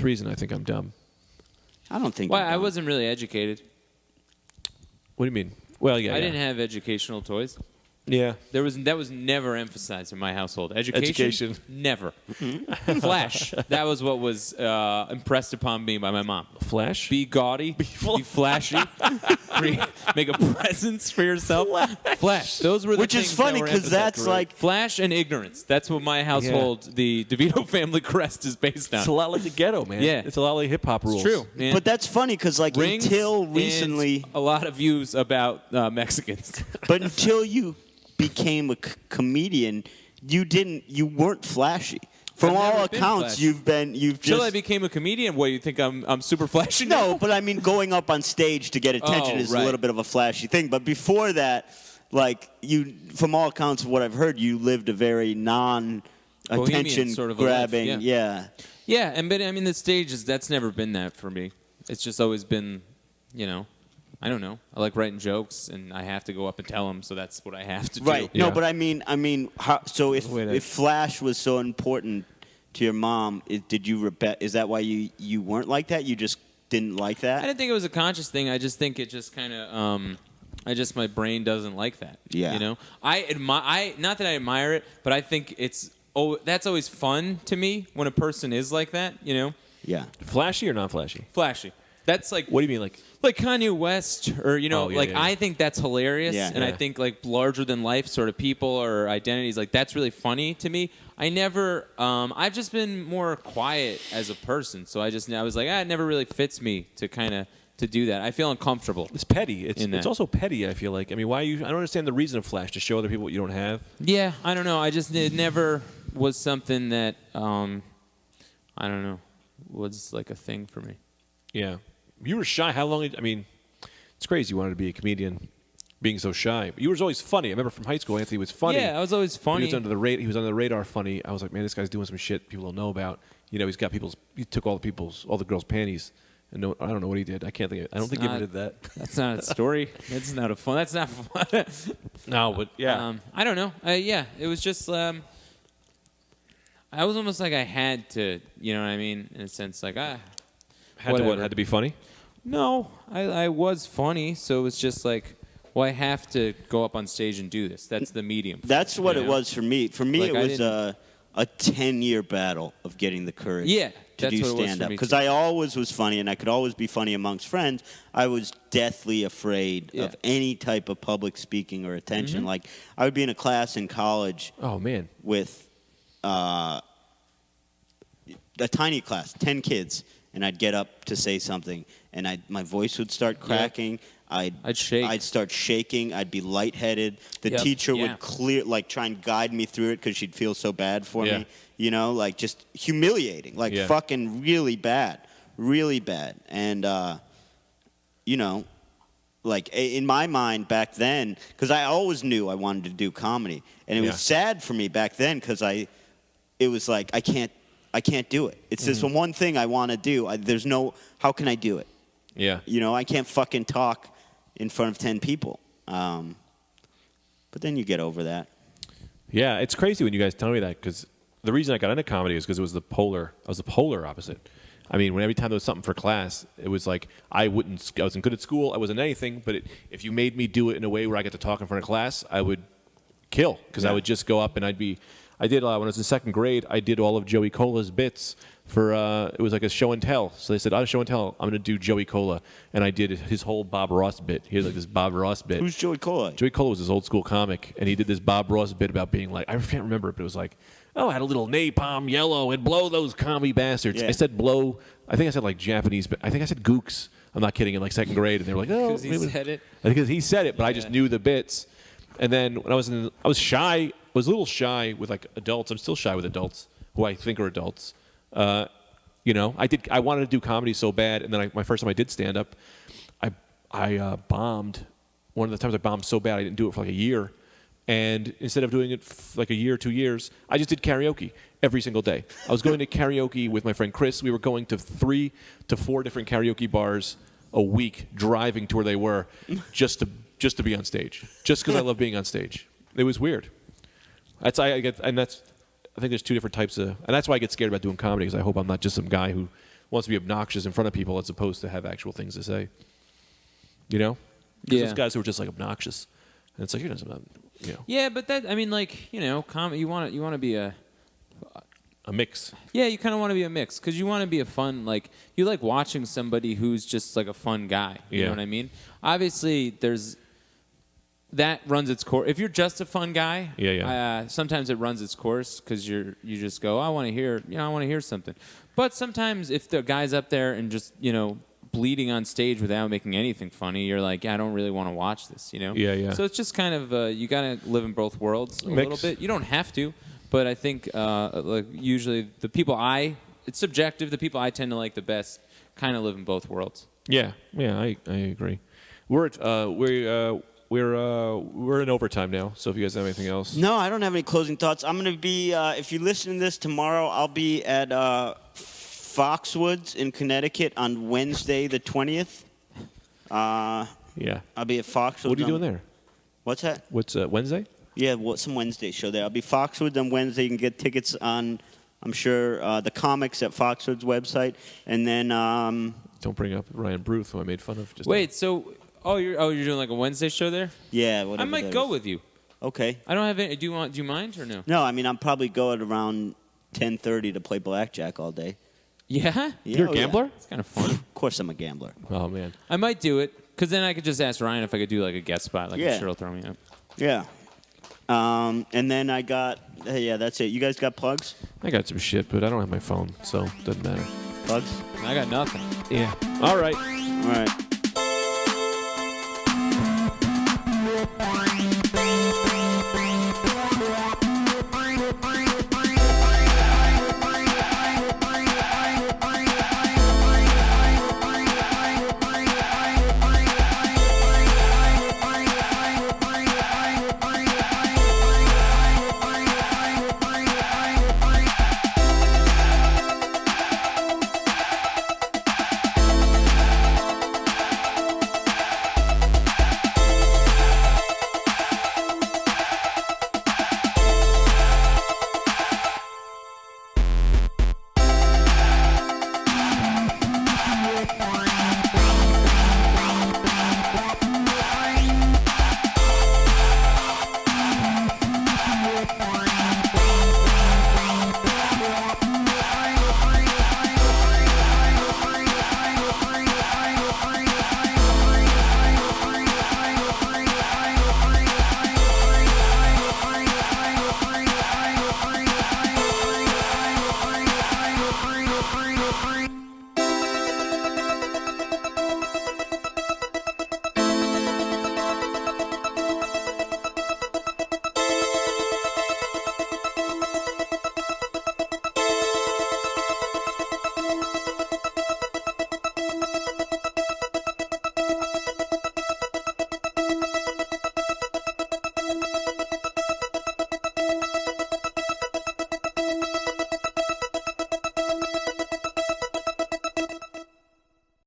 [SPEAKER 2] reason I think I'm dumb.
[SPEAKER 3] I don't think.
[SPEAKER 1] Well, I wasn't really educated.
[SPEAKER 2] What do you mean? Well, yeah.
[SPEAKER 1] I didn't have educational toys.
[SPEAKER 2] Yeah.
[SPEAKER 1] That was never emphasized in my household.
[SPEAKER 2] Education.
[SPEAKER 1] Never. Flash. That was what was impressed upon me by my mom.
[SPEAKER 2] Flash?
[SPEAKER 1] Be gaudy. Be flashy. Make a presence for yourself. Flash. Those were the
[SPEAKER 3] Which
[SPEAKER 1] things
[SPEAKER 3] is funny
[SPEAKER 1] that were
[SPEAKER 3] because
[SPEAKER 1] emphasized.
[SPEAKER 3] that's like
[SPEAKER 1] Flash and ignorance. That's what my household, the DeVito family crest, is based on.
[SPEAKER 2] It's a lot like the ghetto, man.
[SPEAKER 1] Yeah.
[SPEAKER 2] It's a lot like hip-hop rules.
[SPEAKER 1] It's true. Man.
[SPEAKER 3] But that's funny because like
[SPEAKER 1] Rings
[SPEAKER 3] until recently,
[SPEAKER 1] and a lot of views about Mexicans.
[SPEAKER 3] but until you became a comedian, you weren't flashy. From
[SPEAKER 1] I've
[SPEAKER 3] all
[SPEAKER 1] never been
[SPEAKER 3] accounts,
[SPEAKER 1] flashy.
[SPEAKER 3] you've
[SPEAKER 1] Until I
[SPEAKER 3] just
[SPEAKER 1] became a comedian, what, you think I'm super flashy now?
[SPEAKER 3] no. But I mean, going up on stage to get attention is a
[SPEAKER 1] right.
[SPEAKER 3] little bit of a flashy thing. But before that, like you, from all accounts of what I've heard, you lived a very non-attention
[SPEAKER 1] sort of a life,
[SPEAKER 3] grabbing.
[SPEAKER 1] yeah. Yeah, but I mean, the stage that's never been that for me. It's just always been, I don't know. I like writing jokes, and I have to go up and tell them, so that's what I have to do.
[SPEAKER 3] Right.
[SPEAKER 2] Yeah.
[SPEAKER 3] No, but I mean, so if Flash was so important to your mom, did you is that why you weren't like that? You just didn't like that?
[SPEAKER 1] I didn't think it was a conscious thing. I just think it just kind of, my brain doesn't like that.
[SPEAKER 3] Yeah.
[SPEAKER 1] I not that I admire it, but I think that's always fun to me when a person is like that.
[SPEAKER 3] Yeah.
[SPEAKER 2] Flashy or non-flashy?
[SPEAKER 1] Flashy. That's like.
[SPEAKER 2] What do you mean, like
[SPEAKER 1] Kanye West, or I think that's hilarious,
[SPEAKER 3] Yeah.
[SPEAKER 1] and I think like larger than life sort of people or identities, like that's really funny to me. I never, I've just been more quiet as a person, so I was like, it never really fits me to do that. I feel uncomfortable.
[SPEAKER 2] It's petty.
[SPEAKER 1] in
[SPEAKER 2] It's
[SPEAKER 1] that.
[SPEAKER 2] also petty, I feel like. I mean, I don't understand the reason of Flash, to show other people what you don't have.
[SPEAKER 1] Yeah, I don't know. It never was something that I don't know, was like a thing for me.
[SPEAKER 2] Yeah. You were shy. How long? I mean, it's crazy you wanted to be a comedian, being so shy. But you were always funny. I remember from high school, Anthony was funny.
[SPEAKER 1] Yeah, I was always funny.
[SPEAKER 2] He was under the radar funny. I was like, man, this guy's doing some shit people don't know about. He took all the girls' panties. And I don't know what he did. I don't think he ever did that.
[SPEAKER 1] That's not a story. That's not fun.
[SPEAKER 2] No, but yeah.
[SPEAKER 1] I don't know. It was just. I was almost like I had to, you know what I mean? In a sense, like
[SPEAKER 2] Had to be funny?
[SPEAKER 1] No, I was funny, so it was just like, well, I have to go up on stage and do this. That's the medium.
[SPEAKER 3] That's what
[SPEAKER 1] you
[SPEAKER 3] it
[SPEAKER 1] know?
[SPEAKER 3] was for me. For me,
[SPEAKER 1] Like,
[SPEAKER 3] it
[SPEAKER 1] I
[SPEAKER 3] was a 10-year battle of getting the courage
[SPEAKER 1] Yeah,
[SPEAKER 3] to
[SPEAKER 1] that's
[SPEAKER 3] do
[SPEAKER 1] what it was
[SPEAKER 3] stand-up.
[SPEAKER 1] for me,
[SPEAKER 3] Because
[SPEAKER 1] too.
[SPEAKER 3] I always was funny, and I could always be funny amongst friends. I was deathly afraid of any type of public speaking or attention.
[SPEAKER 1] Mm-hmm.
[SPEAKER 3] Like, I would be in a class in college
[SPEAKER 2] Oh, man.
[SPEAKER 3] with a tiny class, 10 kids, and I'd get up to say something, and my voice would start cracking.
[SPEAKER 1] I'd shake.
[SPEAKER 3] I'd start shaking. I'd be lightheaded. The
[SPEAKER 1] Yep.
[SPEAKER 3] teacher
[SPEAKER 1] Yeah.
[SPEAKER 3] would try and guide me through it because she'd feel so bad for
[SPEAKER 2] Yeah.
[SPEAKER 3] me. Like just humiliating, like
[SPEAKER 2] Yeah.
[SPEAKER 3] fucking really bad. And, like in my mind back then, because I always knew I wanted to do comedy. And it
[SPEAKER 2] Yeah.
[SPEAKER 3] was sad for me back then because it was like, I can't do it. It's this one thing I want to do. How can I do it?
[SPEAKER 2] Yeah.
[SPEAKER 3] I can't fucking talk in front of 10 people. But then you get over that.
[SPEAKER 2] Yeah, it's crazy when you guys tell me that, because the reason I got into comedy is because I was the polar opposite. I mean, every time there was something for class, it was like I wasn't good at school, I wasn't anything, but if you made me do it in a way where I get to talk in front of class, I would kill, because I would just go up and I did, when I was in second grade, I did all of Joey Cola's bits for, it was like a show and tell. So they said, out of show and tell, I'm going to do Joey Cola. And I did his whole Bob Ross bit. He had like this Bob Ross bit.
[SPEAKER 3] Who's Joey Cola?
[SPEAKER 2] Joey Cola was this old school comic, and he did this Bob Ross bit about being like, I can't remember it, but it was like, I had a little napalm yellow and blow those commie bastards.
[SPEAKER 3] Yeah.
[SPEAKER 2] I said blow. I think I said like Japanese, but I think I said gooks. I'm not kidding, in like second grade. And they were like, oh.
[SPEAKER 1] Because he said it.
[SPEAKER 2] Because he said it, but I just knew the bits. And then when I was shy. I was a little shy with like adults. I'm still shy with adults who I think are adults. I wanted to do comedy so bad, and then my first time I did stand up, I bombed. One of the times I bombed so bad I didn't do it for like a year, and instead of doing it like a year, 2 years, I just did karaoke every single day. I was going to karaoke with my friend Chris. We were going to 3 to 4 different karaoke bars a week, driving to where they were, just to be on stage, just because I love being on stage. It was weird. I think there's 2 different types of, and that's why I get scared about doing comedy, because I hope I'm not just some guy who wants to be obnoxious in front of people as opposed to have actual things to say. You know? Because
[SPEAKER 1] Yeah.
[SPEAKER 2] those guys who are just like obnoxious, and it's like you're just not,
[SPEAKER 1] Yeah, but that, I mean, like, you want to be a
[SPEAKER 2] mix.
[SPEAKER 1] Yeah, you kind of want to be a mix because you want to be a fun, like, you like watching somebody who's just like a fun guy. You know what I mean? Obviously, that runs its course. If you're just a fun guy, sometimes it runs its course because you just go, I want to hear something. But sometimes if the guy's up there and just, bleeding on stage without making anything funny, you're like, I don't really want to watch this,
[SPEAKER 2] Yeah.
[SPEAKER 1] So it's just kind of, you got to live in both worlds a little bit. You don't have to. But I think, like, usually the people it's subjective. The people I tend to like the best kind of live in both worlds.
[SPEAKER 2] Yeah, I agree. We're in overtime now. So if you guys have anything else,
[SPEAKER 3] No, I don't have any closing thoughts. I'm going to be, if you listen to this tomorrow, I'll be at Foxwoods in Connecticut on Wednesday the 20th.
[SPEAKER 2] yeah.
[SPEAKER 3] I'll be at Foxwoods.
[SPEAKER 2] What are you doing there?
[SPEAKER 3] What's that?
[SPEAKER 2] What's Wednesday?
[SPEAKER 3] Yeah, some Wednesday show there. I'll be Foxwoods on Wednesday. You can get tickets on, I'm sure, the comics at Foxwoods website. And then...
[SPEAKER 2] Don't bring up Ryan Bruth, who I made fun of.
[SPEAKER 1] Wait, so... you're doing like a Wednesday show there?
[SPEAKER 3] Yeah, whatever.
[SPEAKER 1] I might go with you.
[SPEAKER 3] Okay.
[SPEAKER 1] I don't have any... Do you mind or no?
[SPEAKER 3] No, I mean, I'll probably go at around 10:30 to play blackjack all day.
[SPEAKER 1] Yeah?
[SPEAKER 2] You're a gambler?
[SPEAKER 1] It's kind of fun.
[SPEAKER 3] Of course I'm a gambler.
[SPEAKER 2] Oh, man.
[SPEAKER 1] I might do it, because then I could just ask Ryan if I could do like a guest spot. Like, I'm sure he'll throw me up.
[SPEAKER 3] Yeah. And then I got... that's it. You guys got plugs?
[SPEAKER 2] I got some shit, but I don't have my phone, so it doesn't matter.
[SPEAKER 3] Plugs?
[SPEAKER 1] I got nothing.
[SPEAKER 2] Yeah. All right.
[SPEAKER 3] All right.